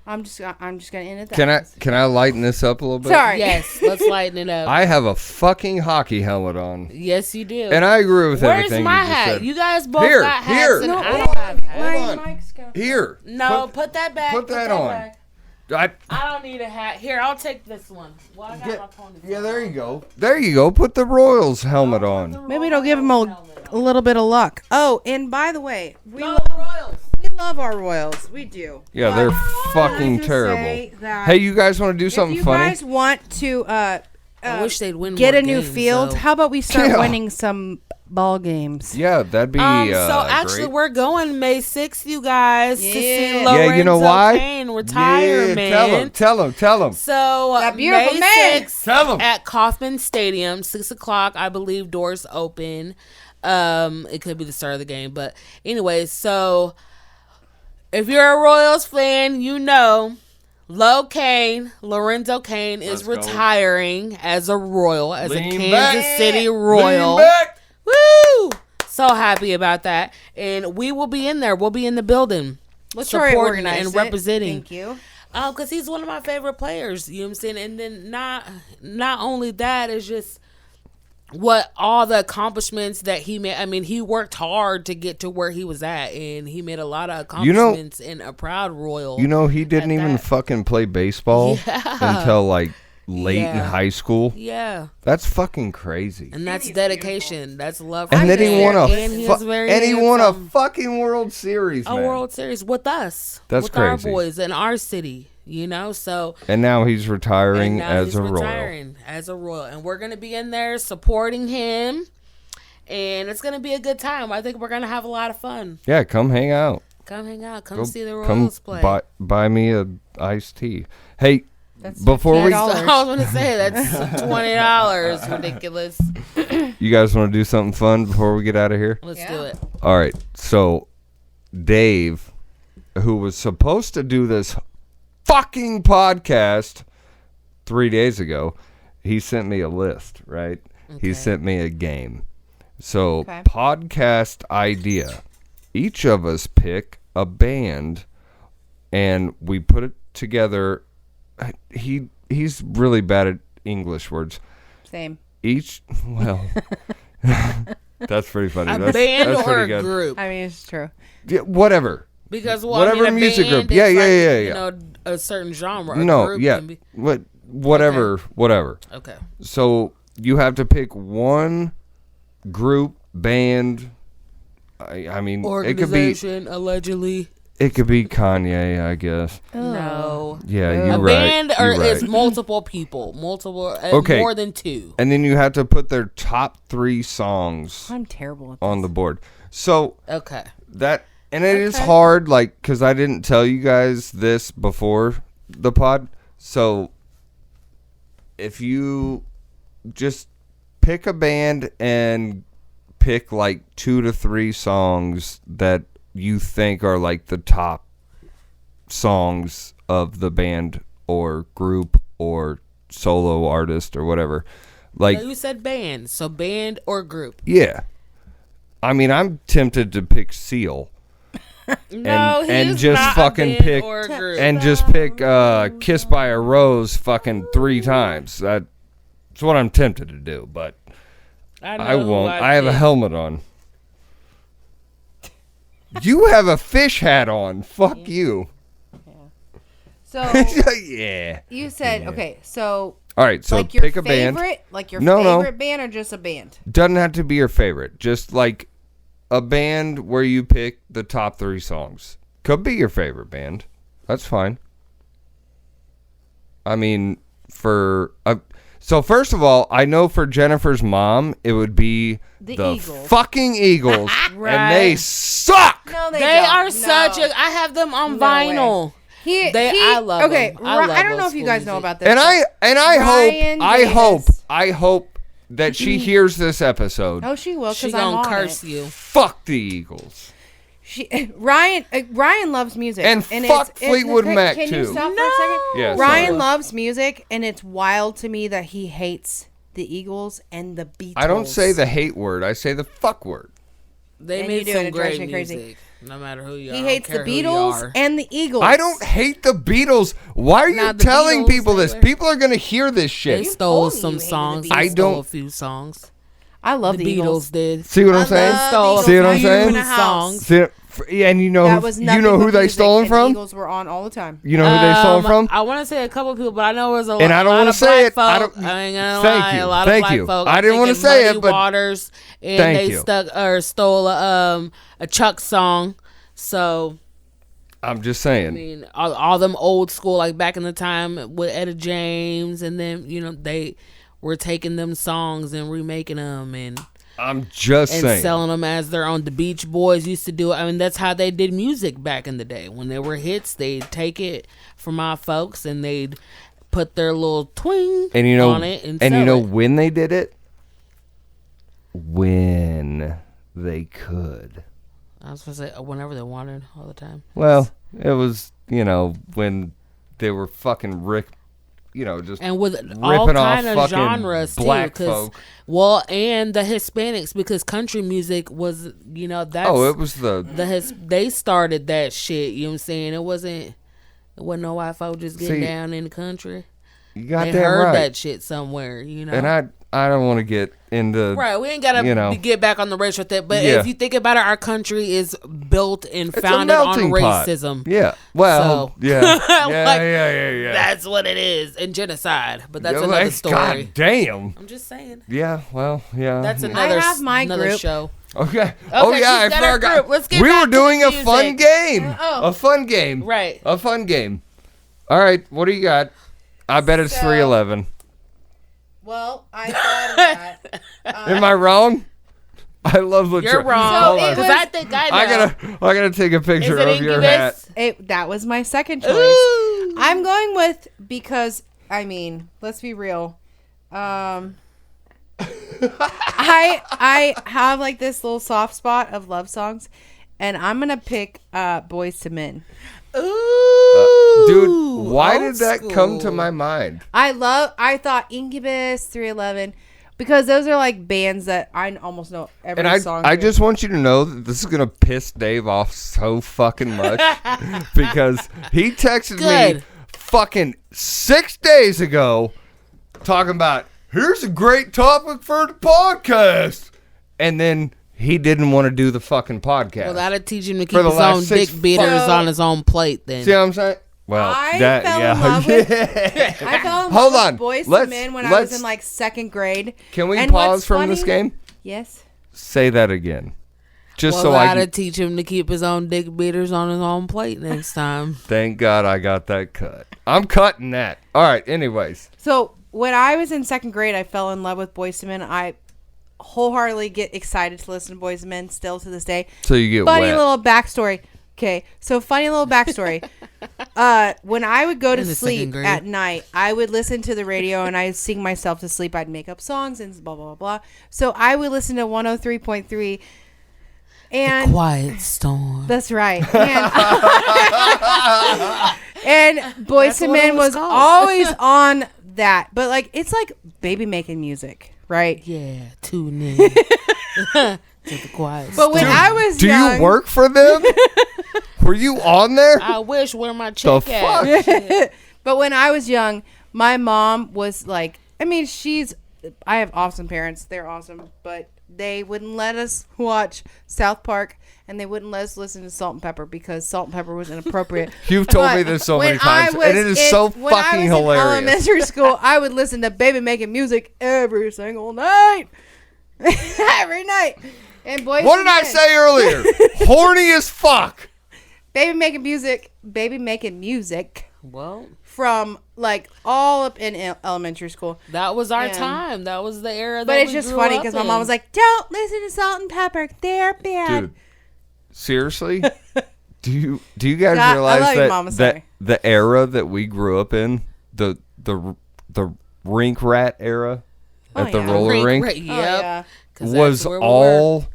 I'm just gonna end it. That Can I lighten this up a little bit? Sorry. Yes, let's lighten it up. I have a fucking hockey helmet on, Yes, you do. and I agree with Where's everything my you just hat? said. You guys both Here, got hats, here. and No, I don't have hats. Hold on. Here. No, put that back. Put that on. Back. I don't need a hat. Here, I'll take this one. Well, I got my ponytail. Yeah, there you go. There you go. Put the Royals helmet on. Maybe it'll give them a little bit of luck. Oh, and by the way, we Go Royals. love our Royals. We do. Yeah, they're fucking terrible. Hey, you guys want to do something if you funny? guys want to I wish they'd win get more a new games, field, though. how about we start Yeah. winning some ball games? Yeah, that'd be So actually, great. we're going May 6th, you guys, to see Yeah. Lorenzo Yeah, you know why? Kane retire, Yeah, man. tell him. So That beautiful May man. 6th Tell 'em. at Kauffman Stadium, 6:00, I believe. Doors open. It could be the start of the game, but anyway. So if you're a Royals fan, you know Lorenzo Kane is Let's go. retiring as a Royal, as Lean a Kansas back. City Royal. Lean back. Woo! So happy about that, and we will be in there. We'll be in the building, LaTroya supporting organized and it. representing. Thank you. Because he's one of my favorite players. You know what I'm saying? And then not only that, it's just what all the accomplishments that he made. I mean, he worked hard to get to where he was at, and he made a lot of accomplishments and a proud Royal. You know, he didn't even that. fucking play baseball until like late in Yeah. high school. Yeah, That's fucking crazy. and that's dedication. That's love. And right then he there. won And he was very won a handsome. fucking World Series, a man. World Series with us. That's with our crazy. boys in our city. You know, so. And now he's retiring And now as he's a Royal. retiring as a Royal. And we're going to be in there supporting him. And it's going to be a good time. I think we're going to have a lot of fun. Yeah, come hang out. Come hang out. Come Go- see the come Royals play. buy me a iced tea. Hey, That's before we $15. I was going to say, that's $20. Ridiculous. you guys want to do something fun before we get out of here? Let's Yeah. do it. All right. So Dave, who was supposed to do this fucking podcast 3 days ago, he sent me a list, right? He sent me a game. So, Okay. podcast idea. Each of us pick a band and we put it together. He's really bad at English words. Same. Well, that's pretty funny. A That's band or pretty a good. group? I mean, it's true. Yeah, whatever. Because, Whatever a music band group. Yeah, is yeah, like, yeah. You know, a certain genre. A No, group yeah. can be- Whatever. Okay. So you have to pick one group, band. I mean, Organization, allegedly. it could be Kanye, I guess. No. Yeah, A you're A right. band You're is right. multiple people. Okay. More than two. And then you have to put their top 3 songs I'm terrible at on the board. So Okay. that, and it is hard, like, because I didn't tell you guys this before the pod. So if you just pick a band and pick like 2 to 3 songs that you think are like the top songs of the band or group or solo artist or whatever. Like, No, you said band. So band or group. yeah. I mean, I'm tempted to pick Seal. No, and he's just not fucking a band pick or a group. and just pick Kiss by a Rose fucking 3 times. That's what I'm tempted to do, but know I who won't. I'd I have a pick. helmet on. You have a fish hat on. Fuck you. So Yeah. you said okay. So All right, so like your pick a band. favorite, like your No, no. favorite band, or just a band? Doesn't have to be your favorite. Just like a band where you pick the top 3 songs. Could be your favorite band. That's fine. I mean, So first of all, I know for Jennifer's mom, it would be the Eagles. fucking Eagles, Right. and they suck. No, They don't. are No. such a. I have them on No vinyl. I love okay, them. I love I don't know old if you school guys know music. about this. And Ryan I hope that she hears this episode. Oh, she will, She because I'm gonna on curse it. you. Fuck the Eagles. Ryan loves music. And fuck Fleetwood Mac, Can you too. stop for a second? Yeah, Ryan sorry. loves music, and it's wild to me that he hates the Eagles and the Beatles. I don't say the hate word. I say the fuck word. They And made you do, some and it drives great me crazy. music. No matter who you are. He I don't hates the care who you Beatles are. and the Eagles. I don't hate the Beatles. Why are you Now, the telling Beatles, people they this? were- People are going to hear this They shit. stole told me some you hated the songs. Beatles. I They stole don't- a few songs. I love The the Beatles Eagles. did. See what I'm I saying? love Stole the a See what I'm Eagles. saying? In a house. songs. See, and you know, That was you nothing know but who they music, stole them and the from? Eagles were on all the time. You know who they stole them from? I want to say a couple people, but I know it was a lot. And I don't want wanna to say it. Folk. I don't- I ain't gonna Thank lie. you. A lot Thank of black you. folk. I I'm didn't wanna thinking say it, Muddy but Waters, and thank they you. stole a Chuck song. So I'm just I saying. mean, all them old school, like back in the time with Etta James, and then they were taking them songs and remaking them and I'm just saying. selling them as their own. The Beach Boys used to do it. I mean, that's how they did music back in the day. When there were hits, they'd take it from our folks and they'd put their little twing And you know, on it and you sell know it. when they did it? When they could. I was gonna say whenever they wanted, all the time. Well, it was, when they were fucking just And with all ripping off kind of fucking genres too, black 'cause- folk. well, and the Hispanics, because country music was, that's it was they started that shit. You know what I'm saying? It wasn't no white folk just getting See, down in the country. you got They that heard right. that shit somewhere. And I don't want to get into Right, we ain't gotta get back on the racial thing, but Yeah. if you think about it, our country is built and It's a founded on melting pot. racism. Yeah. Well, So- yeah. Yeah, Like, yeah. That's what it is, and genocide. But that's Yeah, another like, story. God damn. I'm just saying. Yeah, well, yeah. That's yeah. another. have my another group. show. Okay. Oh, she's yeah, I got her forgot. group. Let's get we back were to doing the a fun music. game. Oh. A fun game. Right. A fun game. All right, what do you got? I bet it's So- 311. Well, I thought of that. Am I wrong? I love LaTroya. You're wrong. So it Because was- I think I know. I gotta take a picture Is it of your hat. Incubus? That was my second choice. Ooh. I'm going with, because let's be real. I have like this little soft spot of love songs, and I'm gonna pick Boys to Men. Ooh. Dude, why old did that come to school. my mind? I thought Incubus, 311, because those are like bands that I almost know every And song. I to. just want you to know that this is gonna piss Dave off so fucking much because he texted me Good. fucking 6 days ago talking about here's a great topic for the podcast, and then he didn't want to do the fucking podcast. Well, that'll teach him to keep For the his last own 6 dick beaters fucking- on his own plate. Then See what I'm saying? Well, I that fell in yeah. love with- Yeah. I fell in Hold love on. with Boys to Let's- Men when I let's- was in like second grade. Can we And pause what's from this funny- game? Yes. Say that again. Just well, so I that'll can. teach him to keep his own dick beaters on his own plate next time. Thank God I got that cut. I'm cutting that. All right. Anyways. So when I was in second grade, I fell in love with Boys to Men. I wholeheartedly get excited to listen to Boys to Men still to this day. So you get Funny wet. little backstory. Okay, so funny little backstory. When I would go to In the sleep second grade. at night, I would listen to the radio and I'd sing myself to sleep. I'd make up songs and blah, blah, blah, blah. So I would listen to 103.3. And Quiet storm. that's right. And Boys That's to what it Men was was called. always on that. But like, it's like baby making music, right? Yeah, tune in to the quiet But when storm. I was Do young, you work for them? Were you on there? I wish where my The check at. fuck? but when I was young, my mom was like, I have awesome parents. They're awesome, but they wouldn't let us watch South Park, and they wouldn't let us listen to Salt and Pepper because Salt and Pepper was inappropriate. You've told But me this so many when I times, was and it is so when I fucking was in hilarious. elementary school, I would listen to Baby Making Music every single night. Every night. And Boys What to did I Men. say earlier? Horny as fuck. Baby Making Music Well, from like all up in elementary school. That was our And- time. That was the era. But that it's we just grew funny up because my in. mom was like, "Don't listen to Salt and Pepper. They're bad." Dude, seriously? Do you guys God, I realize love you, that Mama, sorry. the era that we grew up in, the rink rat era at the yeah. roller rink Yep. Oh, yeah. 'Cause was that's where we were. all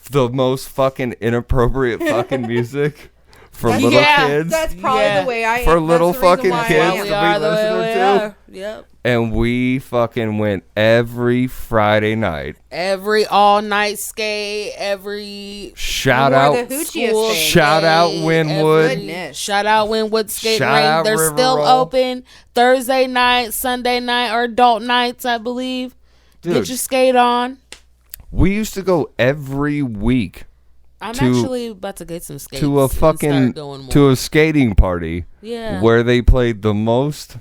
the most fucking inappropriate fucking music for little kids. That's probably Yeah. the way I For that's little the reason fucking why I kids am. to we be are the way listening we to. are. Yep. And we fucking went every Friday night. Every all night skate. Every Shout Wore out the hoochie school estate. Shout out skate, Wynwood. Goodness. Shout out Wynwood Skate Shout Rink. out They're River still Roll. open Thursday night, Sunday night, or adult nights, I believe. Dude. Get your skate on. We used to go every week I'm to- actually about to get some skates to a and fucking start going more. to a skating party Yeah. where they played the most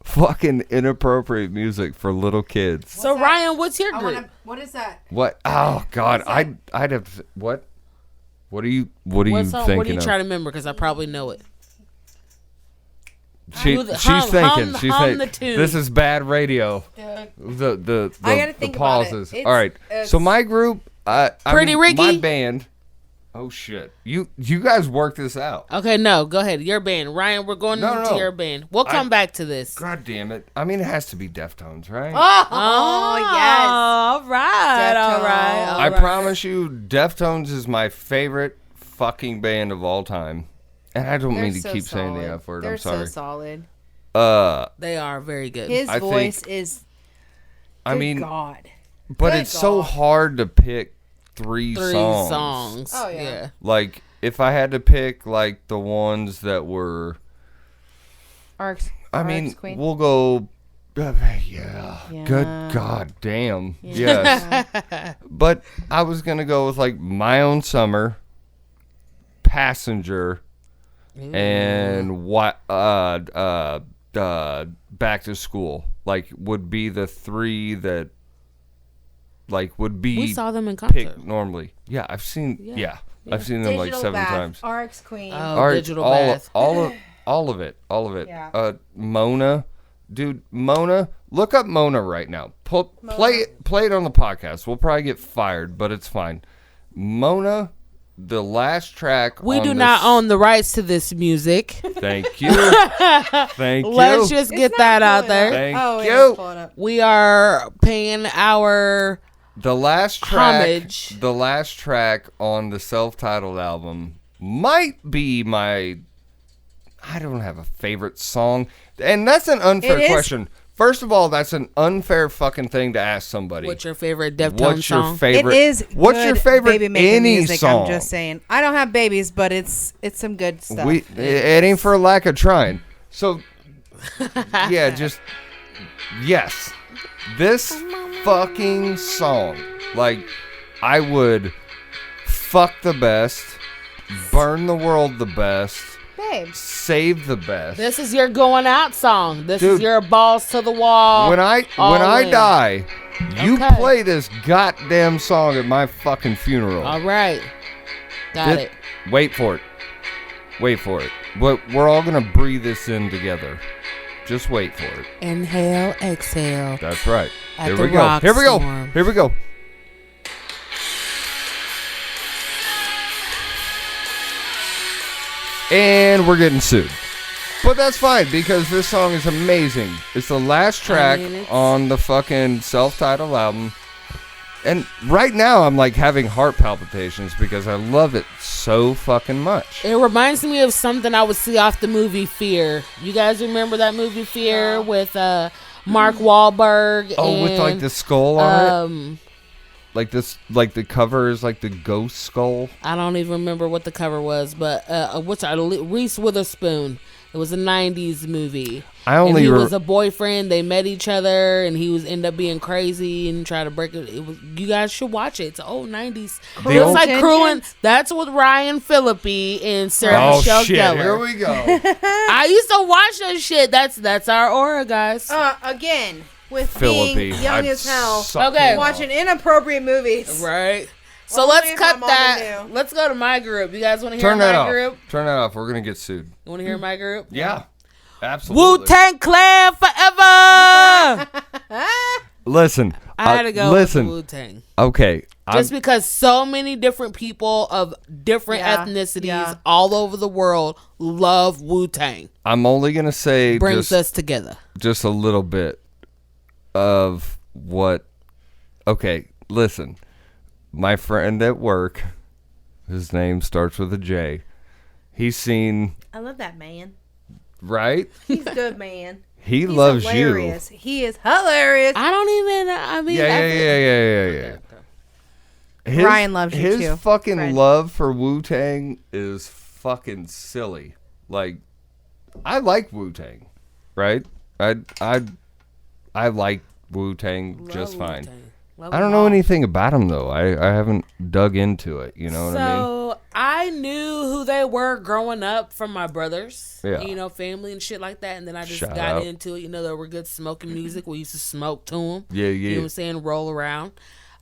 fucking inappropriate music for little kids. So Ryan, what's your group? What is that? What? Oh God, I'd have to, what? What are you What thinking song? What are you of? trying to remember? Because I probably know it. She's Hum thinking. She's the thinking. tune. This is bad radio. The I gotta think the about it. pauses. It's- All right. So my group, Pretty Ricky? my band. Oh shit! You guys work this out. Okay, no, go ahead. Your band, Ryan. We're going No, into no. your band. We'll come back to this. God damn it! I mean, it has to be Deftones, right? Oh, yes. All right, all right. Deftones. I promise you, Deftones is my favorite fucking band of all time. And I don't mean to keep saying the F word. They're I'm sorry. so solid. They are very good. His I voice think- is. I Good mean, God. but Good it's so God. hard to pick three Three songs. songs. Oh, yeah. Like, if I had to pick, like, the ones that were... Arcs. I mean, Arcs Queen. we'll go... yeah. Yeah. Good God damn. Yes. But I was going to go with, like, My Own Summer, Passenger, and Back to School. Like, would be the three that, like, would be We saw them in concert. picked normally. Yeah, I've seen... Yeah. I've seen them, like, Digital 7 Bath, times. Arcs Queen. Oh, All right, Digital all, Bath. all of it. Yeah. Mona, dude, Mona. Look up Mona right now. Play it on the podcast. We'll probably get fired, but it's fine. Mona, the last track. We on do not this- own the rights to this music. Thank you. Thank you. Let's just get It's that not out pulling there. up. Thank Oh, you. it's pulling up. We are paying our The last track. Homage. The last track on the self-titled album might be my. I don't have a favorite song, and that's an unfair It is. question. First of all, that's an unfair fucking thing to ask somebody. what's your favorite Deftones What's your song? favorite? It is. What's good your favorite baby making any music, song? I'm just saying. I don't have babies, but it's some good stuff. It ain't for lack of trying. So, yeah, just yes, this fucking song. Like, I would fuck the best, burn the world the best, Babe. save the best. This is your going out song. This is Dude. your balls to the wall. When I all in. die, you Okay. play this goddamn song at my fucking funeral. All right. Got Thi- it. Wait for it. Wait for it. We're all gonna breathe this in together. Just wait for it. Inhale, exhale. That's right. At Here the we go. rock Here we go. storm. Here we go. And we're getting sued. But that's fine because this song is amazing. It's the last track it's- on the fucking self-titled album. And right now I'm like having heart palpitations because I love it so fucking much. It reminds me of something I would see off the movie Fear. You guys remember that movie Fear with Mark Wahlberg? Oh, with like and, the skull on it? um, Like this, like the cover is like the ghost skull. I don't even remember what the cover was, but Reese Witherspoon. It was a '90s movie. I only and he re- was a boyfriend. They met each other, and he was end up being crazy and try to break it. It was. You guys should watch it. It's old '90s. The It was old- like Cruel. Intentions? That's with Ryan Phillippe and Sarah Oh Michelle shit! Gellar. Here we go. I used to watch that shit. That's our aura, guys. Again, with Philippi, being young I'd as hell, suck Okay. him off. watching inappropriate movies. Right. So Only let's if cut my mama that. knew. Let's go to my group. You guys want to hear Turn that my off. group? Turn that off. We're gonna get sued. You want to hear my group? Yeah. Absolutely. Wu-Tang Clan forever. Listen. I had to go with Wu-Tang. Okay. Just because so many different people of different ethnicities all over the world love Wu-Tang. I'm only going to say brings us together. Just a little bit of what. Okay, listen. My friend at work, his name starts with a J. He's seen. I love that man. Right? He's good, man. He's loves hilarious. He is hilarious. I don't even. I mean, yeah. Ryan loves you too. His fucking love for Wu-Tang is fucking silly. Like, I like Wu-Tang, right? I like Wu-Tang just fine. I don't know anything about him though. I haven't dug into it. You know what I mean? So I knew who they were growing up from my brothers, family and shit like that. And then I just got into it. You know, they were good smoking music. We used to smoke to them. Yeah. You know what I'm saying? Roll around.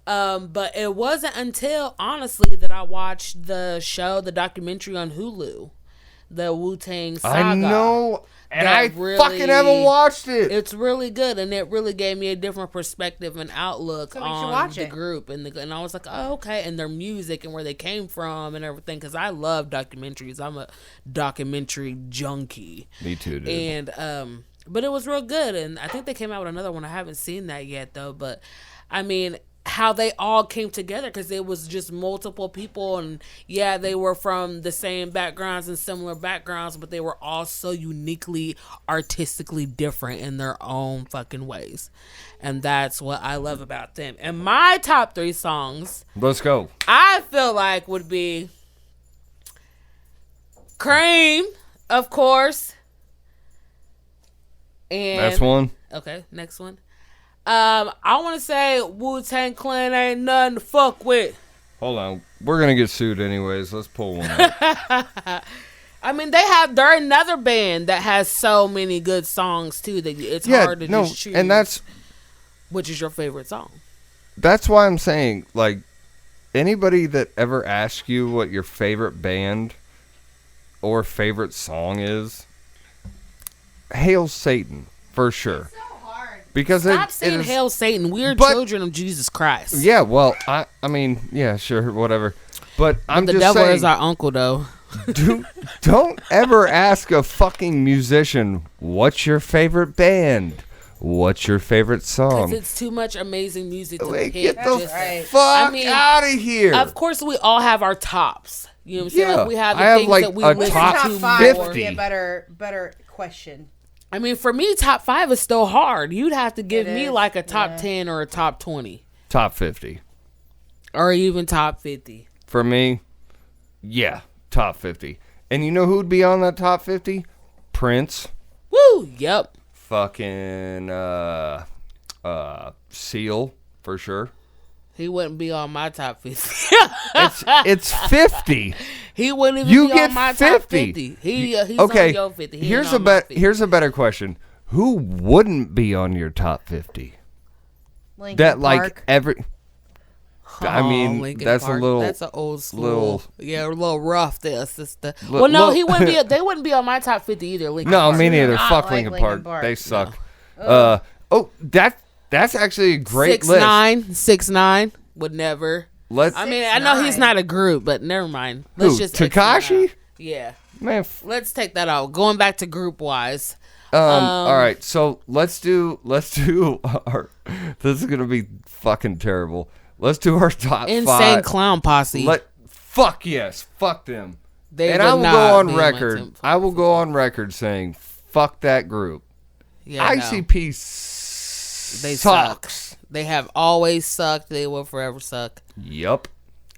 But it wasn't until, honestly, that I watched the documentary on Hulu, the Wu-Tang Saga. I know, and I fucking haven't watched it. It's really good, and it really gave me a different perspective and outlook on the group. And I was like, oh, okay, and their music and where they came from and everything, because I love documentaries. I'm a documentary junkie. Me too, dude. And, but it was real good, and I think they came out with another one. I haven't seen that yet, though, but, I mean, how they all came together, because it was just multiple people, and they were from the same backgrounds and similar backgrounds, but they were all so uniquely artistically different in their own fucking ways, and that's what I love about them. And my top 3 songs, let's go, I feel like would be Cream, of course, and that's one. Okay, next one. I want to say Wu-Tang Clan ain't nothing to fuck with. Hold on. We're going to get sued anyways. Let's pull one up. I mean, they're another band that has so many good songs, too, that it's hard to just choose. And that's... Which is your favorite song? That's why I'm saying, like, anybody that ever asks you what your favorite band or favorite song is, hail Satan, for sure. Because Stop saying hail Satan. We're children of Jesus Christ. Yeah, well, I mean, yeah, sure, whatever. But I'm just saying. The devil is our uncle, though. Don't ever ask a fucking musician, what's your favorite band? What's your favorite song? Because it's too much amazing music to pick. Get the fuck out of here. Of course, we all have our tops. You know what I'm saying? Like, we have the things like that we listen top to 50 more. would be a better question. I mean, for me, top 5 is still hard. You'd have to give me like a top 10 or a top 20. Top 50. Or even top 50. For me, top 50. And you know who'd be on that top 50? Prince. Woo, yep. Fucking Seal, for sure. He wouldn't be on my top 50. it's 50. He wouldn't even be on my top 50. He's okay. on your 50. Here's a better question. Who wouldn't be on your top 50? Linkin Park. I mean, Linkin that's Park. a little. That's an old school. A little rough there, sister. Well, no, he wouldn't be. They wouldn't be on my top 50 either. Linkin Park. Me neither. Fuck Linkin Park. They suck. No. That's actually a great list. 6ix9ine would never. I know he's not a group, but never mind. Let's just Tekashi? Yeah. Man, let's take that out. Going back to group wise. All right, so let's do our. This is gonna be fucking terrible. Let's do our top 5. Insane Clown Posse. Fuck yes, fuck them. I will go on record. I will go on record saying fuck that group. Yeah, ICP they sucks. Suck. They have always sucked. They will forever suck. Yup.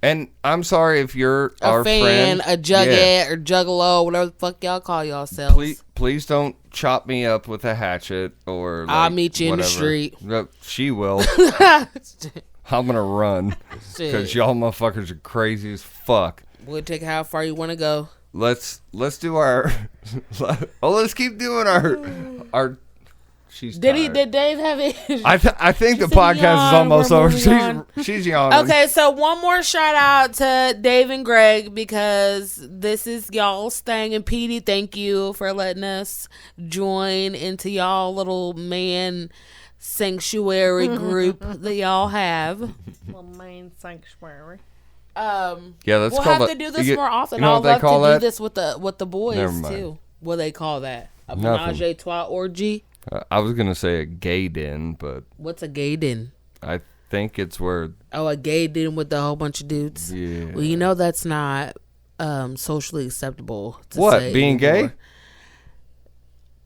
And I'm sorry if you're our fan, friend. A jughead or juggalo, whatever the fuck y'all call yourselves. Please don't chop me up with a hatchet or. I'll meet you in the street. She will. I'm gonna run because y'all motherfuckers are crazy as fuck. We'll take how far you want to go. Let's do our. Let's keep doing our She's Did he? tired. Did Dave have it? I think the said, podcast is "Yawn, almost we're over. moving on." She's yawning. Okay, so one more shout out to Dave and Greg because this is y'all's thing. And Petey, thank you for letting us join into y'all little man sanctuary group that y'all have. Little main sanctuary. Yeah, let's We'll call have that- to do this you- more often. you know I'd what they love call to that? do this with the boys Never mind. too. What they call that? A Nothing. menage a trois orgy? I was gonna say a gay den, but What's a gay den? I think it's where. Oh, a gay den with a whole bunch of dudes. Yeah. Well, you know that's not socially acceptable. To What, say being anymore. gay?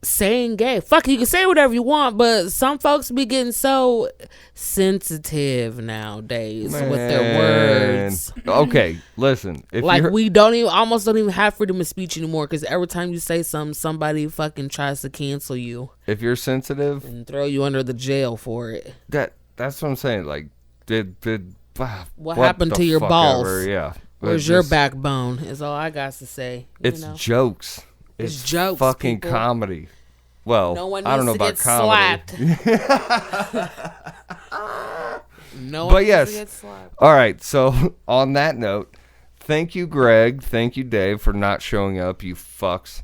Saying gay. Fuck, you can say whatever you want, but some folks be getting so sensitive nowadays with their Man. words. Okay, listen. If Like you're, we almost don't even have freedom of speech anymore because every time you say something, somebody fucking tries to cancel you if you're sensitive, and throw you under the jail for it. that's what I'm saying. Like, What happened to your balls? Yeah. Where's It's your just- backbone? Is all I got to say. You It's know? jokes. It's jokes, Fucking people. comedy. Well, No one I don't know needs to about get comedy. slapped. No But one yes. needs to get slapped. All right. So on that note, thank you, Greg. Thank you, Dave, for not showing up. You fucks.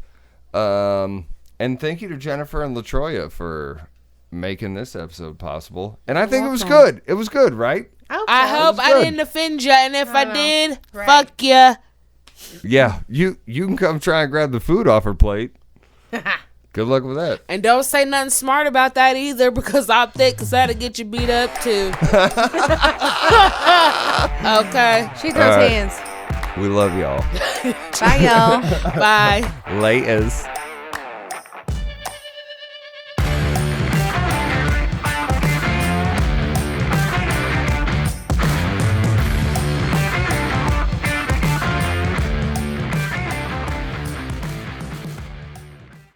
And thank you to Jennifer and LaTroya for making this episode possible. And I think it was good. It was good, right? I hope I good. didn't offend you, and if I know. did, Right. fuck ya. Yeah. You can come try and grab the food off her plate. Good luck with that. And don't say nothing smart about that either, because I'm thick, because that'll get you beat up too. Okay. She throws All right. hands. We love y'all. Bye, y'all. Bye. Laters.